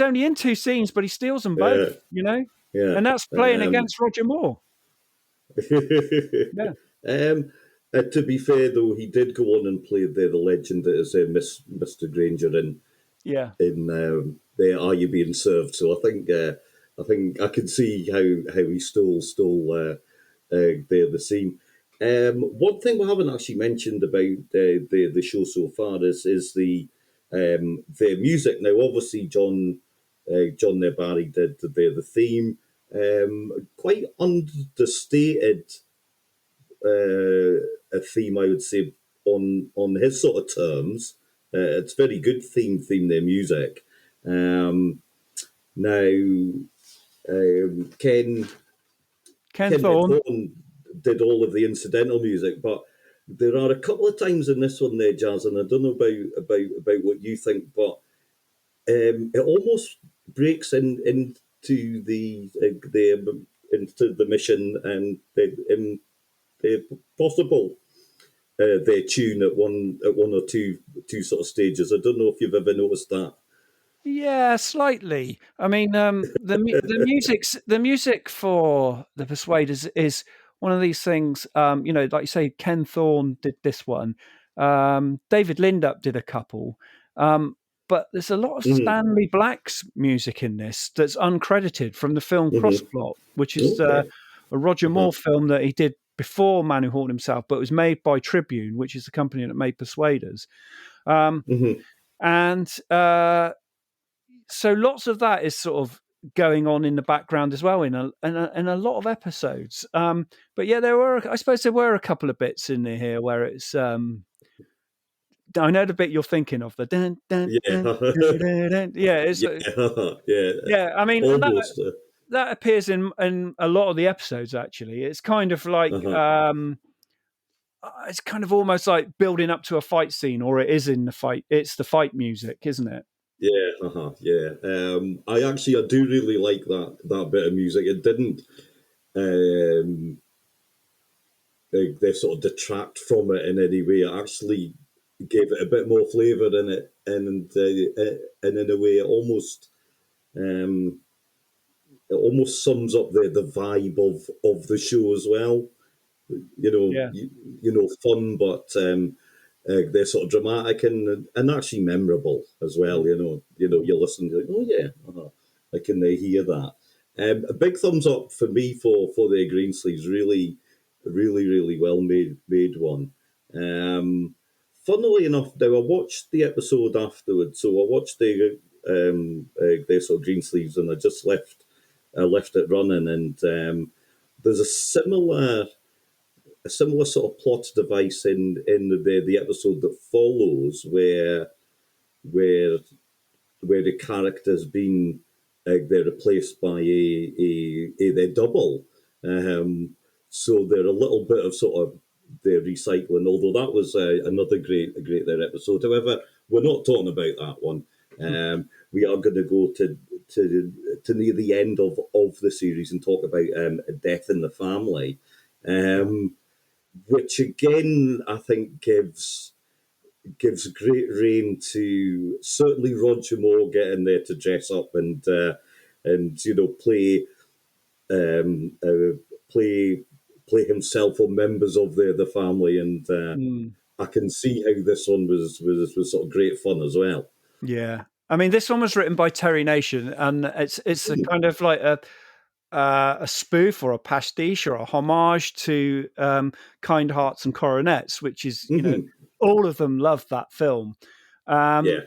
only in 2 scenes, but he steals them Yeah. both, Yeah. and that's playing against Roger Moore. Yeah. To be fair, though, he did go on and play the legend as Mr. Granger Yeah. in the Are You Being Served? So I think I can see how he stole the scene. One thing we haven't actually mentioned about the show so far is the music. Now, obviously, John Barry did the theme. Quite understated a theme, I would say, on his sort of terms. It's very good theme their music. Now, Ken Thorne. Thorne did all of the incidental music, but there are a couple of times in this one there, Jazz, and I don't know about what you think, but it almost breaks into into the mission and the possible their tune at one or two sort of stages. I don't know if you've ever noticed that. Yeah, slightly. I mean, the music for the Persuaders is one of these things. Like you say, Ken Thorne did this one. David Lindup did a couple. But there's a lot of Stanley Black's music in this that's uncredited from the film Crossplot, which is a Roger Moore film that he did before Man Who Haunted Himself, but it was made by Tribune, which is the company that made Persuaders. And so lots of that is sort of going on in the background as well in a lot of episodes. But yeah, I suppose there were a couple of bits in here where it's I know the bit you're thinking of, the dun, dun, dun, dun, dun, dun. Yeah, it's, yeah. I mean, almost. That appears in a lot of the episodes. Actually, it's kind of like it's kind of almost like building up to a fight scene, or it is in the fight. It's the fight music, isn't it? Yeah, yeah. I do really like that bit of music. It didn't. They sort of detract from it in any way. It actually gave it a bit more flavour in it, and in a way, it almost sums up the vibe of the show as well. Fun, but they're sort of dramatic and actually memorable as well. You listen to oh yeah, I can hear that. A big thumbs up for me for the Greensleeves. Really, really, really well made one. Funnily enough, now I watched the episode afterwards, so I watched the sort of Greensleeves, and I just left it running, and there's a similar sort of plot device in the episode that follows, where the character's been they're replaced by their double. So they're a little bit of sort of the recycling, although that was another great there episode. However, we're not talking about that one. We are going to go to near the end of the series and talk about Death in the Family, which again I think gives great rein to certainly Roger Moore getting there to dress up and play himself or members of the family, and I can see how this one was sort of great fun as well. Yeah, I mean, this one was written by Terry Nation, and it's a kind of like a spoof or a pastiche or a homage to Kind Hearts and Coronets, which is all of them love that film. And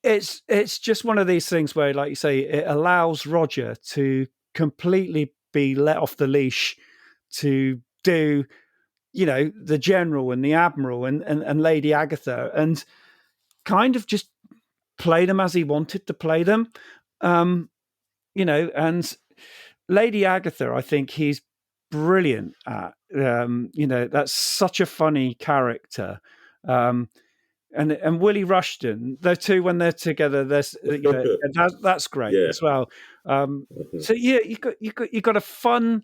it's just one of these things where, like you say, it allows Roger to completely be let off the leash to do, the General and the Admiral and Lady Agatha, and kind of just play them as he wanted to play them. And Lady Agatha, I think he's brilliant at. That's such a funny character. And Willie Rushton, the two when they're together, there's that's great as well. So yeah, you got a fun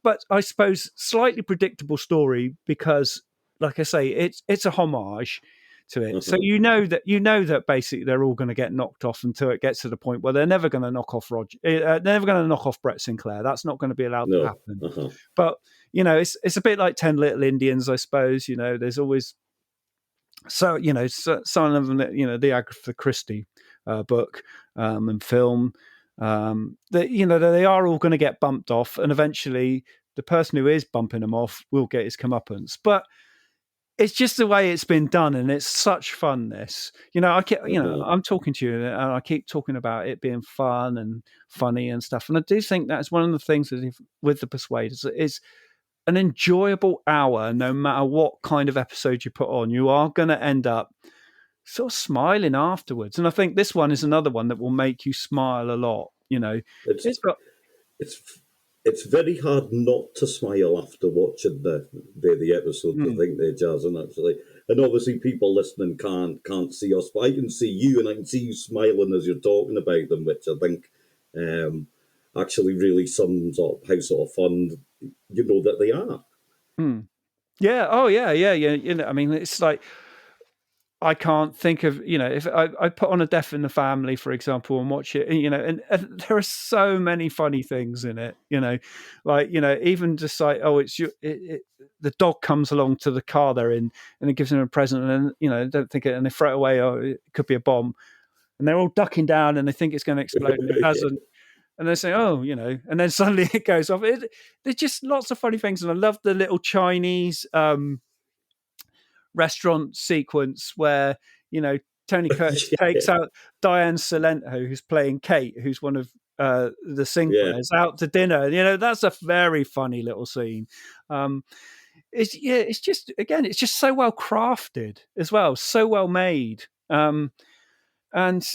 but I suppose slightly predictable story, because, like I say, it's a homage to it. So you know that basically they're all going to get knocked off until it gets to the point where they're never going to knock off Roger. They're never going to knock off Brett Sinclair. That's not going to be allowed to happen. But it's a bit like 10 Little Indians, I suppose. There's always some of them that the Agatha Christie book and film. They are all going to get bumped off, and eventually the person who is bumping them off will get his comeuppance. But it's just the way it's been done, and it's such fun. This, I'm talking to you, and I keep talking about it being fun and funny and stuff. And I do think that's one of the things with the Persuaders is an enjoyable hour. No matter what kind of episode you put on, you are going to end up sort of smiling afterwards. And I think this one is another one that will make you smile a lot. It's very hard not to smile after watching the episode. I think they're jazzing, actually, and obviously people listening can't see us, but I can see you, and I can see you smiling as you're talking about them, which I think actually really sums up how sort of fun that they are. Yeah. Oh yeah. I mean, it's like I can't think of, if I put on A Death in the Family, for example, and watch it, and there are so many funny things in it, like, even just like, oh, it's the dog comes along to the car they're in and it gives them a present, and don't think it, and they throw it away, oh, it could be a bomb, and they're all ducking down and they think it's going to explode and it hasn't. And they say, oh, and then suddenly it goes off. There's just lots of funny things. And I love the little Chinese restaurant sequence where, Tony Curtis takes out Diane Salento, who's playing Kate, who's one of the Sing players, out to dinner. That's a very funny little scene. It's just, again, it's just so well crafted as well, so well made. And,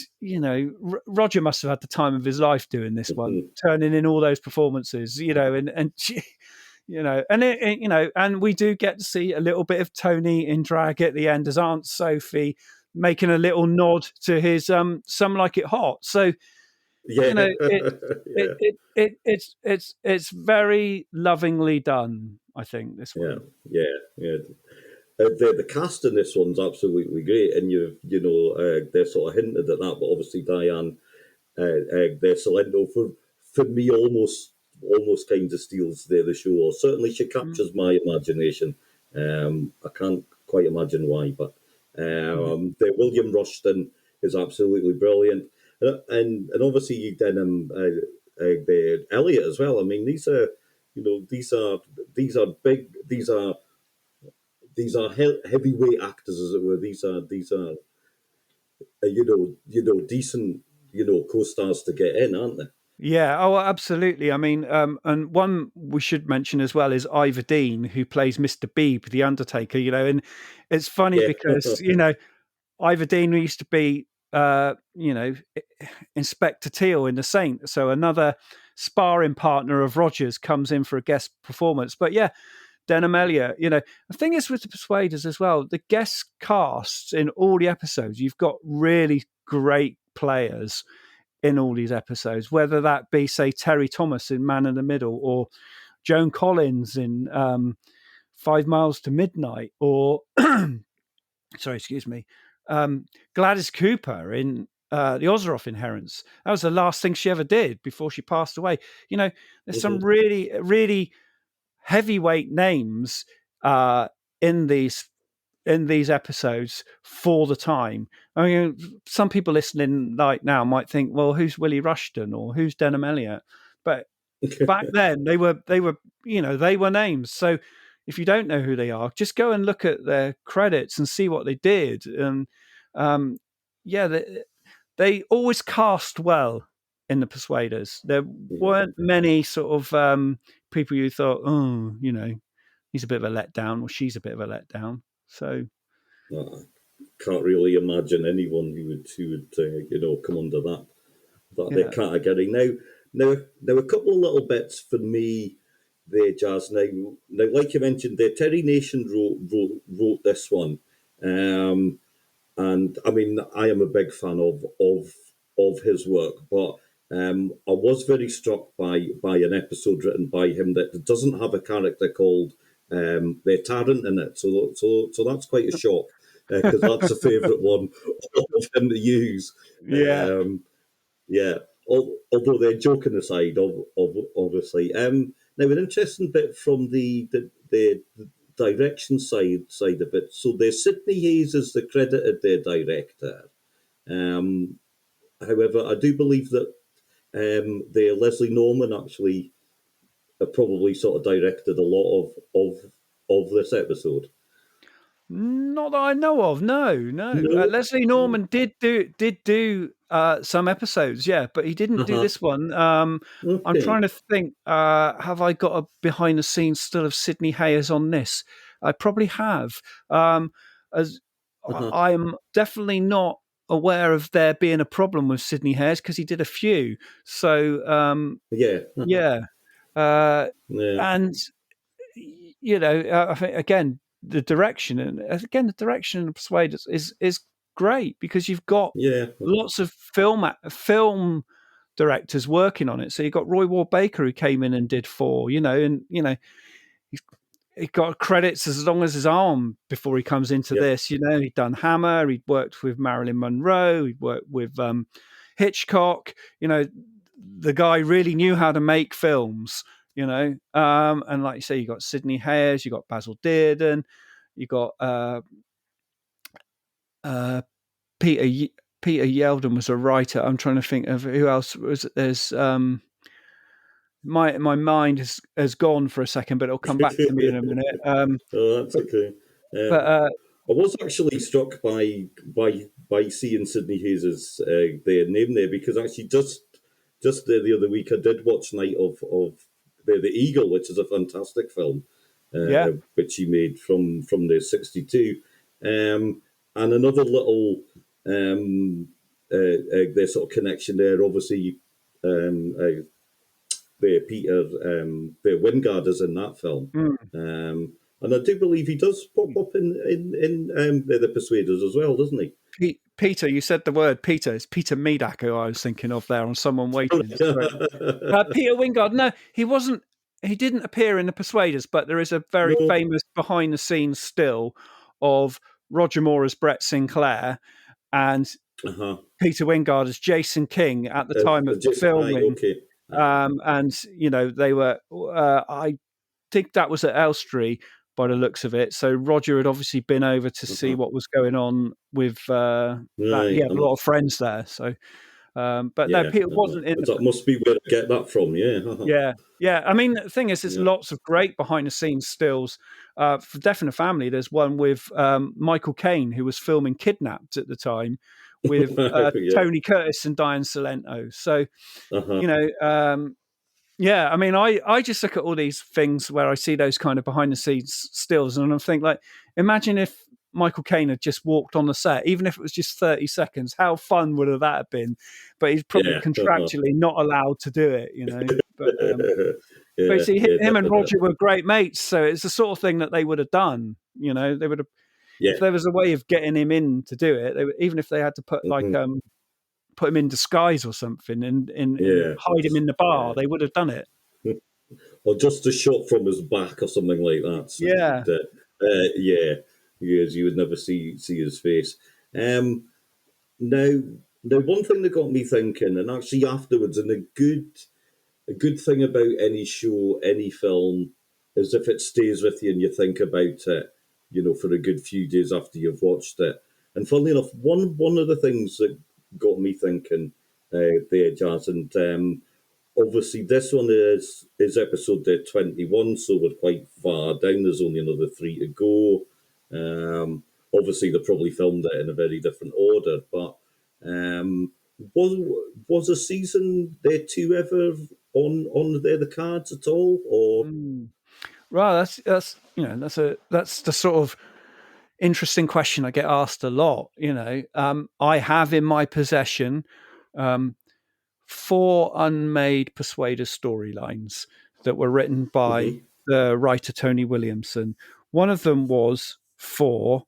Roger must have had the time of his life doing this one, turning in all those performances, and and we do get to see a little bit of Tony in drag at the end as Aunt Sophie, making a little nod to his Some Like It Hot. So, it's very lovingly done, I think, this one. Yeah. The cast in this one's absolutely great, and they're sort of hinted at that, but obviously Diane, their Salento, for me almost kind of steals the show, or certainly she captures my imagination. I can't quite imagine why, but the William Rushton is absolutely brilliant, and obviously then the Elliot as well. I mean, these are big, these are heavyweight actors, as it were. These are decent co-stars to get in, aren't they? Yeah, oh, absolutely. I mean, and one we should mention as well is Ivor Dean, who plays Mr. Beebe, the Undertaker. And it's funny because Ivor Dean used to be Inspector Teal in The Saint, so another sparring partner of Rogers comes in for a guest performance. But yeah, Denham Elliott, the thing is with the Persuaders as well, the guest casts in all the episodes, you've got really great players in all these episodes, whether that be, say, Terry Thomas in Man in the Middle, or Joan Collins in 5 Miles to Midnight, or sorry, excuse me, Gladys Cooper in the Ozeroff Inheritance. That was the last thing she ever did before she passed away. There's some really, really heavyweight names in these episodes for the time. I mean, some people listening like now might think, well, who's Willie Rushton or who's Denham Elliott? But back then they were names. So if you don't know who they are, just go and look at their credits and see what they did. And they always cast well in the Persuaders. There weren't many sort of people you thought, oh, he's a bit of a letdown or she's a bit of a letdown. So I can't really imagine anyone who would come under that category. Now a couple of little bits for me there, Jazz. Now like you mentioned, Terry Nation wrote this one, and I mean I am a big fan of his work, but I was very struck by an episode written by him that doesn't have a character called the Tarrant in it, so that's quite a shock, because that's a favourite one of him to use. Although they're joking aside, obviously. Now an interesting bit from the direction side of it. So the Sidney Hayes is the credited director. However, I do believe that the Leslie Norman actually probably sort of directed a lot of this episode. Not that I know of. No. Leslie Norman did do some episodes, yeah, but he didn't do this one. Okay. I'm trying to think. Have I got a behind the scenes still of Sidney Hayes on this? I probably have. I'm definitely not aware of there being a problem with Sidney Hayes because he did a few. So and I think again the direction of the Persuaders is great because you've got lots of film directors working on it. So you've got Roy Ward Baker who came in and did 4, and he got credits as long as his arm before he comes into this. You know, he'd done Hammer, he'd worked with Marilyn Monroe, he'd worked with Hitchcock. You know, the guy really knew how to make films. You know, and like you say, you got Sidney Hayes, you got Basil Dearden, you got Peter Yeldon was a writer. I'm trying to think of who else was. There's my mind has gone for a second, but it'll come back to me in a minute. Oh, that's okay. But I was actually struck by seeing Sidney Hayes' their name there, because actually just the other week I did watch Night of the Eagle, which is a fantastic film, which he made from the '62, and another little their sort of connection there. Obviously, Peter Wingard is in that film, and I do believe he does pop up in the Persuaders as well, doesn't he? Peter, you said the word Peter. It's Peter Medak who I was thinking of there on Someone Waiting. Peter Wingard. No, he wasn't. He didn't appear in the Persuaders, but there is a very famous behind-the-scenes still of Roger Moore as Brett Sinclair and Peter Wingard as Jason King at the time of the filming. And you know, they were. I think that was at Elstree by the looks of it. So Roger had obviously been over to see what was going on with that. He had a lot of friends there. So, but no, Peter wasn't in. That must be where I get that from. Yeah. I mean, the thing is, there's lots of great behind-the-scenes stills. For Death in the Family, there's one with Michael Caine, who was filming Kidnapped at the time, with Tony Curtis and Diane Salento. So, you know. Yeah, I mean, I just look at all these things where I see those kind of behind-the-scenes stills, and I think, like, imagine if Michael Caine had just walked on the set, even if it was just 30 seconds. How fun would that have been? But he's probably contractually not allowed to do it, you know. But, but see, him and Roger were great mates, so it's the sort of thing that they would have done. You know, they would have if there was a way of getting him in to do it. Even if they had to put put him in disguise or something and hide him in the bar, they would have done it. Or just a shot from his back or something like that. So because you would never see his face. Now, one thing that got me thinking, and actually afterwards, and a good thing about any show, any film, is if it stays with you and you think about it, you know, for a good few days after you've watched it. And funnily enough, one of the things that got me thinking there, Jazz, and obviously this one is episode 21, so we're quite far down. There's only another 3 to go. Obviously, they probably filmed it in a very different order, but was a season there 2 ever on the cards at all? Or Well, that's you know, that's the sort of interesting question I get asked a lot. You know, I have in my possession 4 unmade Persuaders storylines that were written by the writer Tony Williamson. One of them was for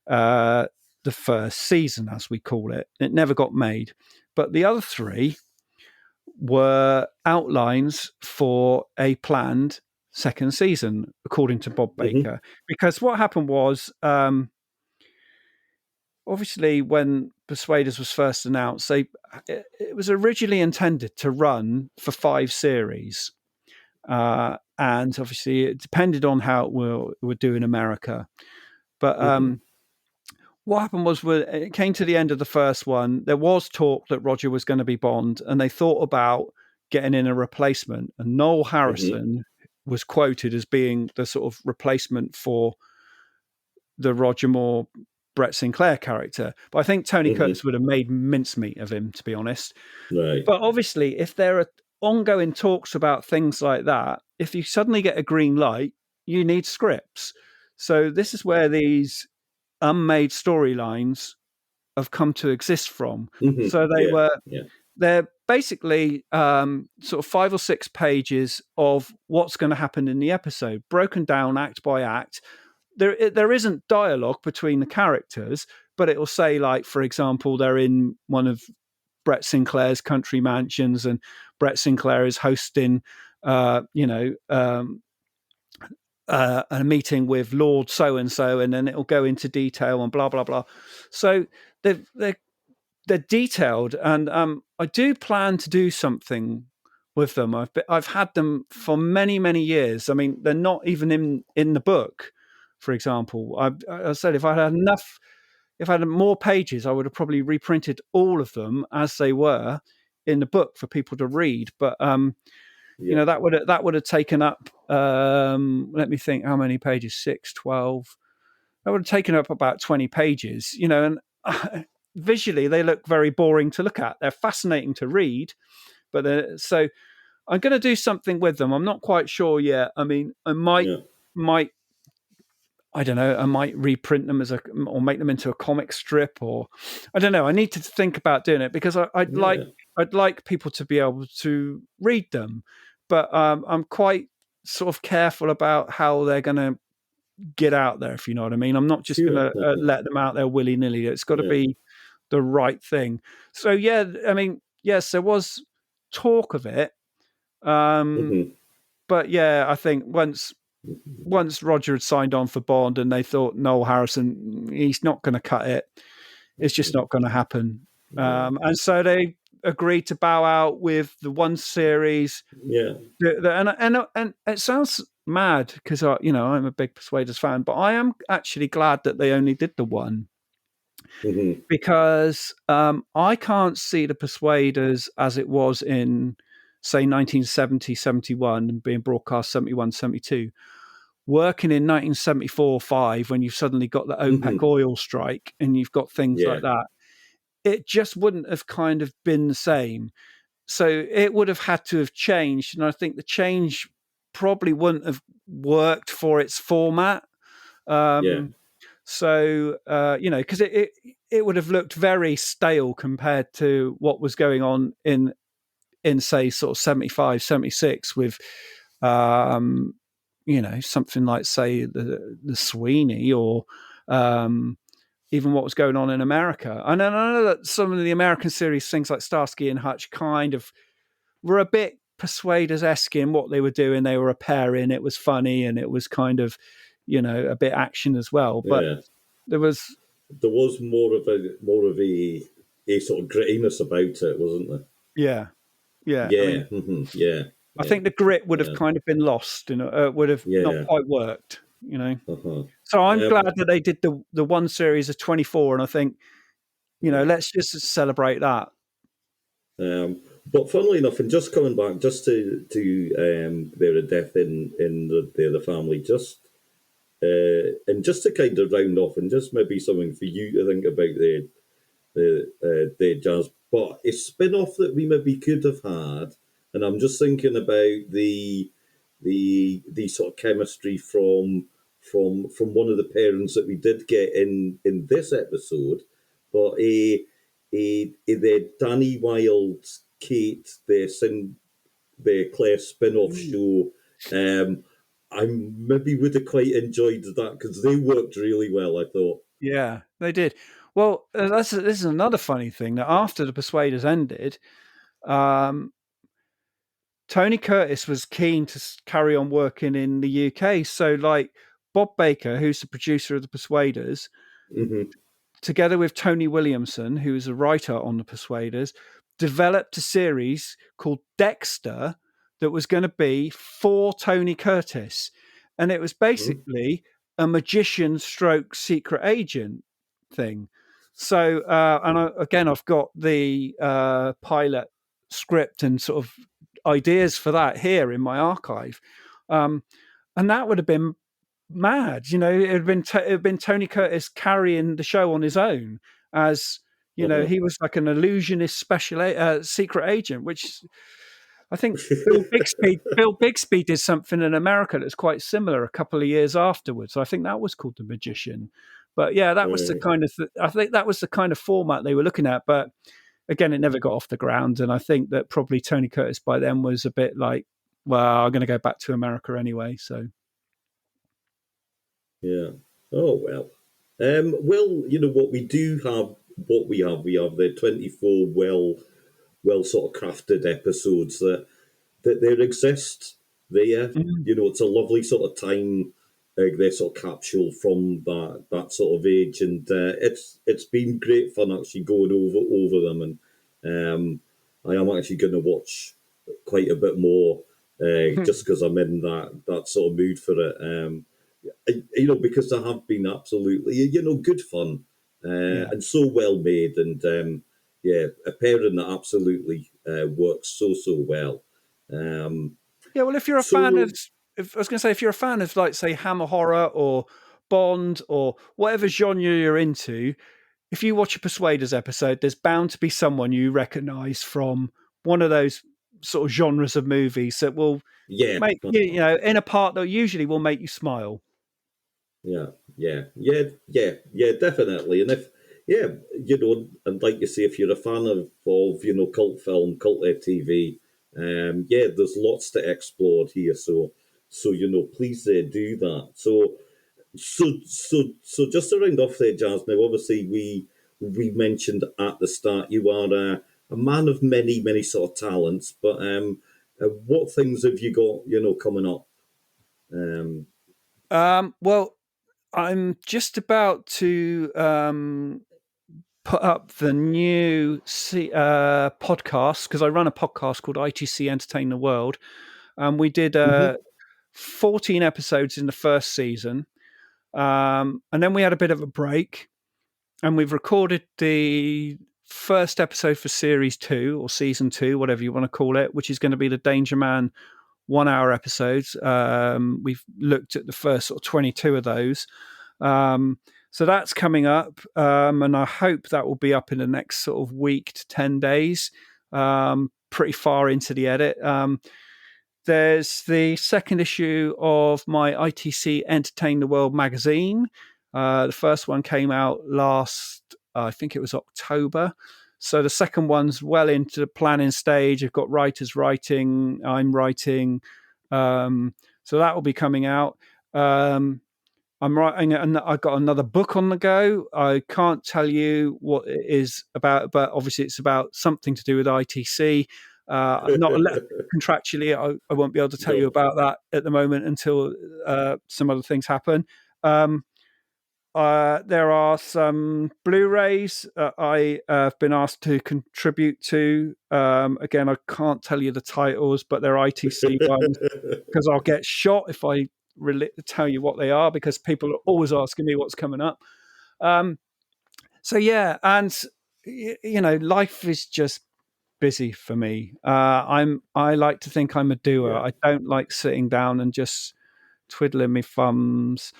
the first season, as we call it. It never got made. But the other 3 were outlines for a planned second season, according to Bob Baker. Because what happened was, obviously, when Persuaders was first announced, it was originally intended to run for 5 series. And obviously, it depended on how it would do in America. But what happened was, when it came to the end of the first one, there was talk that Roger was going to be Bond, and they thought about getting in a replacement. And Noel Harrison was quoted as being the sort of replacement for the Roger Moore, Brett Sinclair character. But I think Tony Curtis would have made mincemeat of him, to be honest. Right. But obviously, if there are ongoing talks about things like that, if you suddenly get a green light, you need scripts. So this is where these unmade storylines have come to exist from. So they're basically sort of 5 or 6 pages of what's going to happen in the episode, broken down act by act. There isn't dialogue between the characters, but it will say, like, for example, they're in one of Brett Sinclair's country mansions, and Brett Sinclair is hosting, a meeting with Lord so and so, and then it'll go into detail and blah blah blah. So they're detailed, and I do plan to do something with them. I've had them for many years. I mean, they're not even in the book. For example, I said if I had enough, if I had more pages, I would have probably reprinted all of them as they were in the book for people to read. But Yeah. that would have taken up. Let me think, how many pages? 6, 12. That would have taken up about 20 pages. And visually they look very boring to look at. They're fascinating to read, but so I'm going to do something with them. I'm not quite sure yet. I mean, I might I don't know. I might reprint them or make them into a comic strip, or I don't know. I need to think about doing it because Yeah. I'd like people to be able to read them, but I'm quite sort of careful about how they're going to get out there. If you know what I mean, I'm not just going Sure. to let them out there willy nilly. It's got to Yeah. be the right thing. So yeah, I mean, yes, there was talk of it, Mm-hmm. but yeah, I think once Roger had signed on for Bond and they thought Noel Harrison, he's not going to cut it. It's just not going to happen. Yeah. And so they agreed to bow out with the one series. Yeah. And it sounds mad because I'm a big Persuaders fan, but I am actually glad that they only did the one Mm-hmm. because I can't see the Persuaders as it was in, say, 1970, 71 and being broadcast 71, 72. Working in 1974-5 when you've suddenly got the OPEC Mm-hmm. oil strike and you've got things Yeah. like that, it just wouldn't have kind of been the same. So it would have had to have changed. And I think the change probably wouldn't have worked for its format. Yeah. So, because it would have looked very stale compared to what was going on in say sort of 75, 76 with something like, say, the Sweeney, or even what was going on in America. And I know that some of the American series, things like Starsky and Hutch, kind of were a bit Persuaders-esque in what they were doing. They were a pair in. It was funny, and it was kind of, a bit action as well. But Yeah. there was, There was more of a sort of grittiness about it, wasn't there? yeah, yeah. I Yeah. mean, Mm-hmm. Yeah. I Yeah. think the grit would have Yeah. kind of been lost, would have not Yeah. quite worked. Uh-huh. So I'm Um, glad that they did the one series of 24, and I think, yeah. let's just celebrate that. But funnily enough, and just coming back just to their death in the family, just and just to kind of round off, and just maybe something for you to think about the jazz, but a spin off that we maybe could have had, and I'm just thinking about the sort of chemistry from one of the parents that we did get in this episode, but the Danny Wilde, Kate, the Claire spin-off show. I maybe would have quite enjoyed that because they worked really well, I thought. Yeah, they did. Well, this is another funny thing, that after the Persuaders ended, um, Tony Curtis was keen to carry on working in the UK. So, like, Bob Baker, who's the producer of the Persuaders, Mm-hmm. together with Tony Williamson, who is a writer on the Persuaders, developed a series called Dexter that was going to be for Tony Curtis. And it was Mm-hmm. basically a magician stroke secret agent thing. So, again, I've got the pilot script and sort of ideas for that here in my archive. And that would have been mad. It had been Tony Curtis carrying the show on his own, as Uh-huh. he was like an illusionist secret agent, which I think Bill Bixby did something in America that's quite similar a couple of years afterwards. I think that was called The Magician. But yeah, that was the Right. kind of I think that was the kind of format they were looking at. But again, it never got off the ground, and I think that probably Tony Curtis by then was a bit like, well, I'm going to go back to America anyway. So Yeah. Oh well. Well, what we do have, we have the 24 well sort of crafted episodes that there exist there. mm, It's a lovely sort of time their sort of capsule from that sort of age, and it's been great fun actually going over them, and I am actually going to watch quite a bit more just because I'm in that sort of mood for it. Because they have been absolutely good fun Yeah. and so well made, and a pairing that absolutely works so well. Um, Yeah, well, if you're a fan so of, if, I was going to say, if you're a fan of, like, say, Hammer horror or Bond or whatever genre you're into, if you watch a Persuaders episode, there's bound to be someone you recognise from one of those sort of genres of movies that will yeah, make you in a part that usually will make you smile. yeah, definitely. And if and like you say, if you're a fan of cult film, cult TV, there's lots to explore here. So please do that. So just to round off there, Jazz. Now, obviously, we mentioned at the start you are a man of many sort of talents, but what things have you got coming up? Um, Well, I'm just about to put up the new podcast, because I run a podcast called ITC Entertain the World, and we did mhm. 14 episodes in the first season, and then we had a bit of a break, and we've recorded the first episode for series 2 or season 2, whatever you want to call it, which is going to be the Danger Man 1 hour episodes. We've looked at the first sort of 22 of those. So that's coming up, and I hope that will be up in the next sort of week to 10 days, pretty far into the edit. There's the second issue of my ITC Entertain the World magazine. The first one came out last, I think it was October. So the second one's well into the planning stage. I've got writers writing, I'm writing. So that will be coming out. I'm writing, and I've got another book on the go. I can't tell you what it is about, but obviously it's about something to do with ITC. Not contractually, I won't be able to tell you No. about that at the moment until some other things happen. Um, there are some Blu-rays I have been asked to contribute to. Again, I can't tell you the titles, but they're ITC ones, because I'll get shot if I tell you what they are, because people are always asking me what's coming up. So yeah, and life is just busy for me. I like to think I'm a doer. Yeah. I don't like sitting down and just twiddling my thumbs.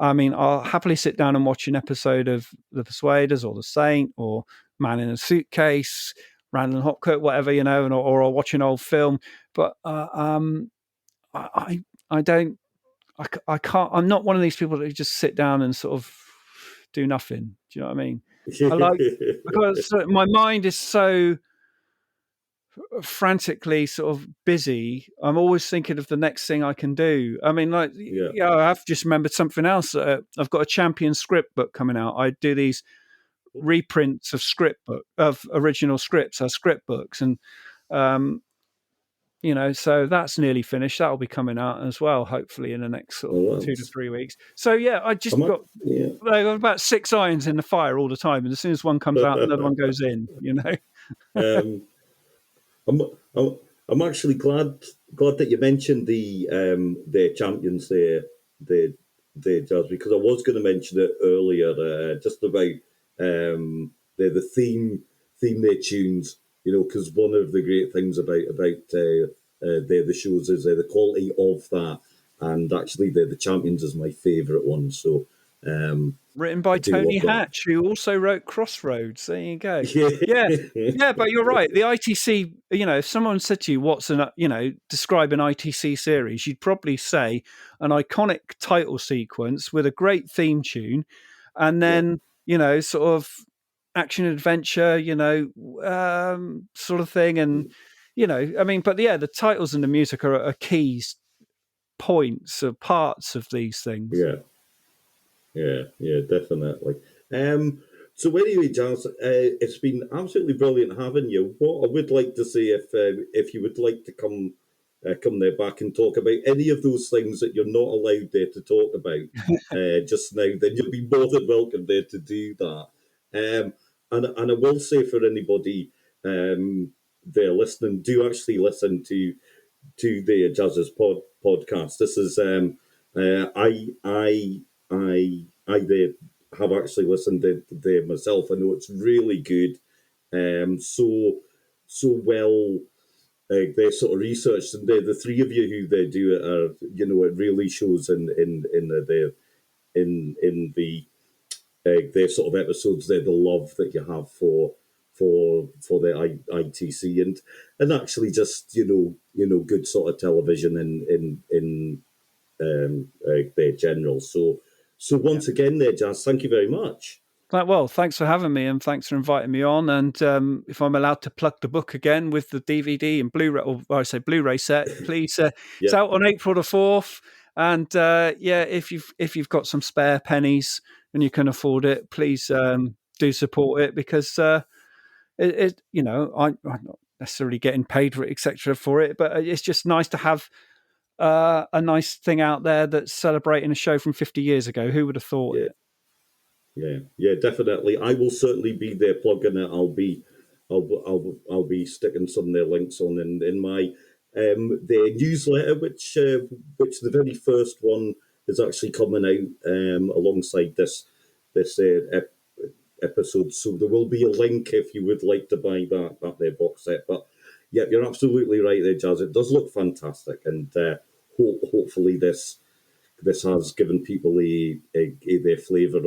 I mean, I'll happily sit down and watch an episode of The Persuaders or The Saint or Man in a Suitcase, Randall Hopkirk, whatever, or I'll watch an old film. But I don't. I can't. I'm not one of these people that just sit down and sort of do nothing. Do you know what I mean? I like, because my mind is so frantically sort of busy. I'm always thinking of the next thing I can do. I mean, like, Yeah. yeah, I've just remembered something else. I've got a champion script book coming out. I do these reprints of of original scripts, script books, and um, so that's nearly finished. That'll be coming out as well, hopefully in the next sort of Oh, 2 to 3 weeks. So yeah, I just I'm got, yeah. I've got about 6 irons in the fire all the time, and as soon as one comes out, another one goes in. um, I'm, I'm I'm actually glad that you mentioned the champions there, the Jazz, because I was going to mention it earlier, just about the theme their tunes, because one of the great things about the shows is the quality of that, and actually the champions is my favourite one. So Written by I do Tony love that. Hatch, who also wrote Crossroads. There you go. Yeah, Yeah. yeah, but you're right. The ITC, if someone said to you, "What's describe an ITC series?" You'd probably say an iconic title sequence with a great theme tune, and Yeah. then sort of action adventure, sort of thing, and I mean, but yeah, the titles and the music are keys points or parts of these things. Yeah. Yeah, definitely. So anyway, Jazz, it's been absolutely brilliant having you. What I would like to say, if you would like to come come there back and talk about any of those things that you're not allowed there to talk about just now, then you'll be more than welcome there to do that. And I will say for anybody there listening, do actually listen to the Jazzers podcast. This is I have actually listened to there myself. I know it's really good. So well. They're sort of researched, and the three of you who they do it are, it really shows in the their sort of episodes there, the love that you have for the ITC and actually just good sort of television in their general. So once again, there, Jazz, thank you very much. Well, thanks for having me, and thanks for inviting me on. And if I'm allowed to plug the book again with the DVD and Blu-ray, or I say Blu-ray set, please. It's out on April the 4th. And if you've got some spare pennies and you can afford it, please do support it, because I'm not necessarily getting paid for it, etc. for it, but it's just nice to have a nice thing out there that's celebrating a show from 50 years ago. Who would have thought it? Yeah, definitely. I will certainly be there plugging it. I'll be sticking some of their links on in my their newsletter, which the very first one is actually coming out alongside this episode. So there will be a link if you would like to buy that their box set. But yeah, you're absolutely right there, Jazz. It does look fantastic, and hopefully this has given people their flavour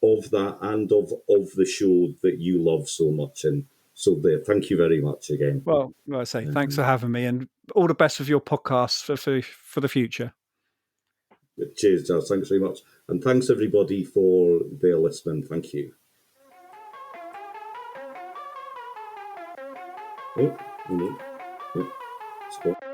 of that and of the show that you love so much. And so there, thank you very much again. Well, I say thanks for having me, and all the best with your podcast for the future. Cheers, Jazz. Thanks very much. And thanks everybody for their listening. Thank you. Oh, stop.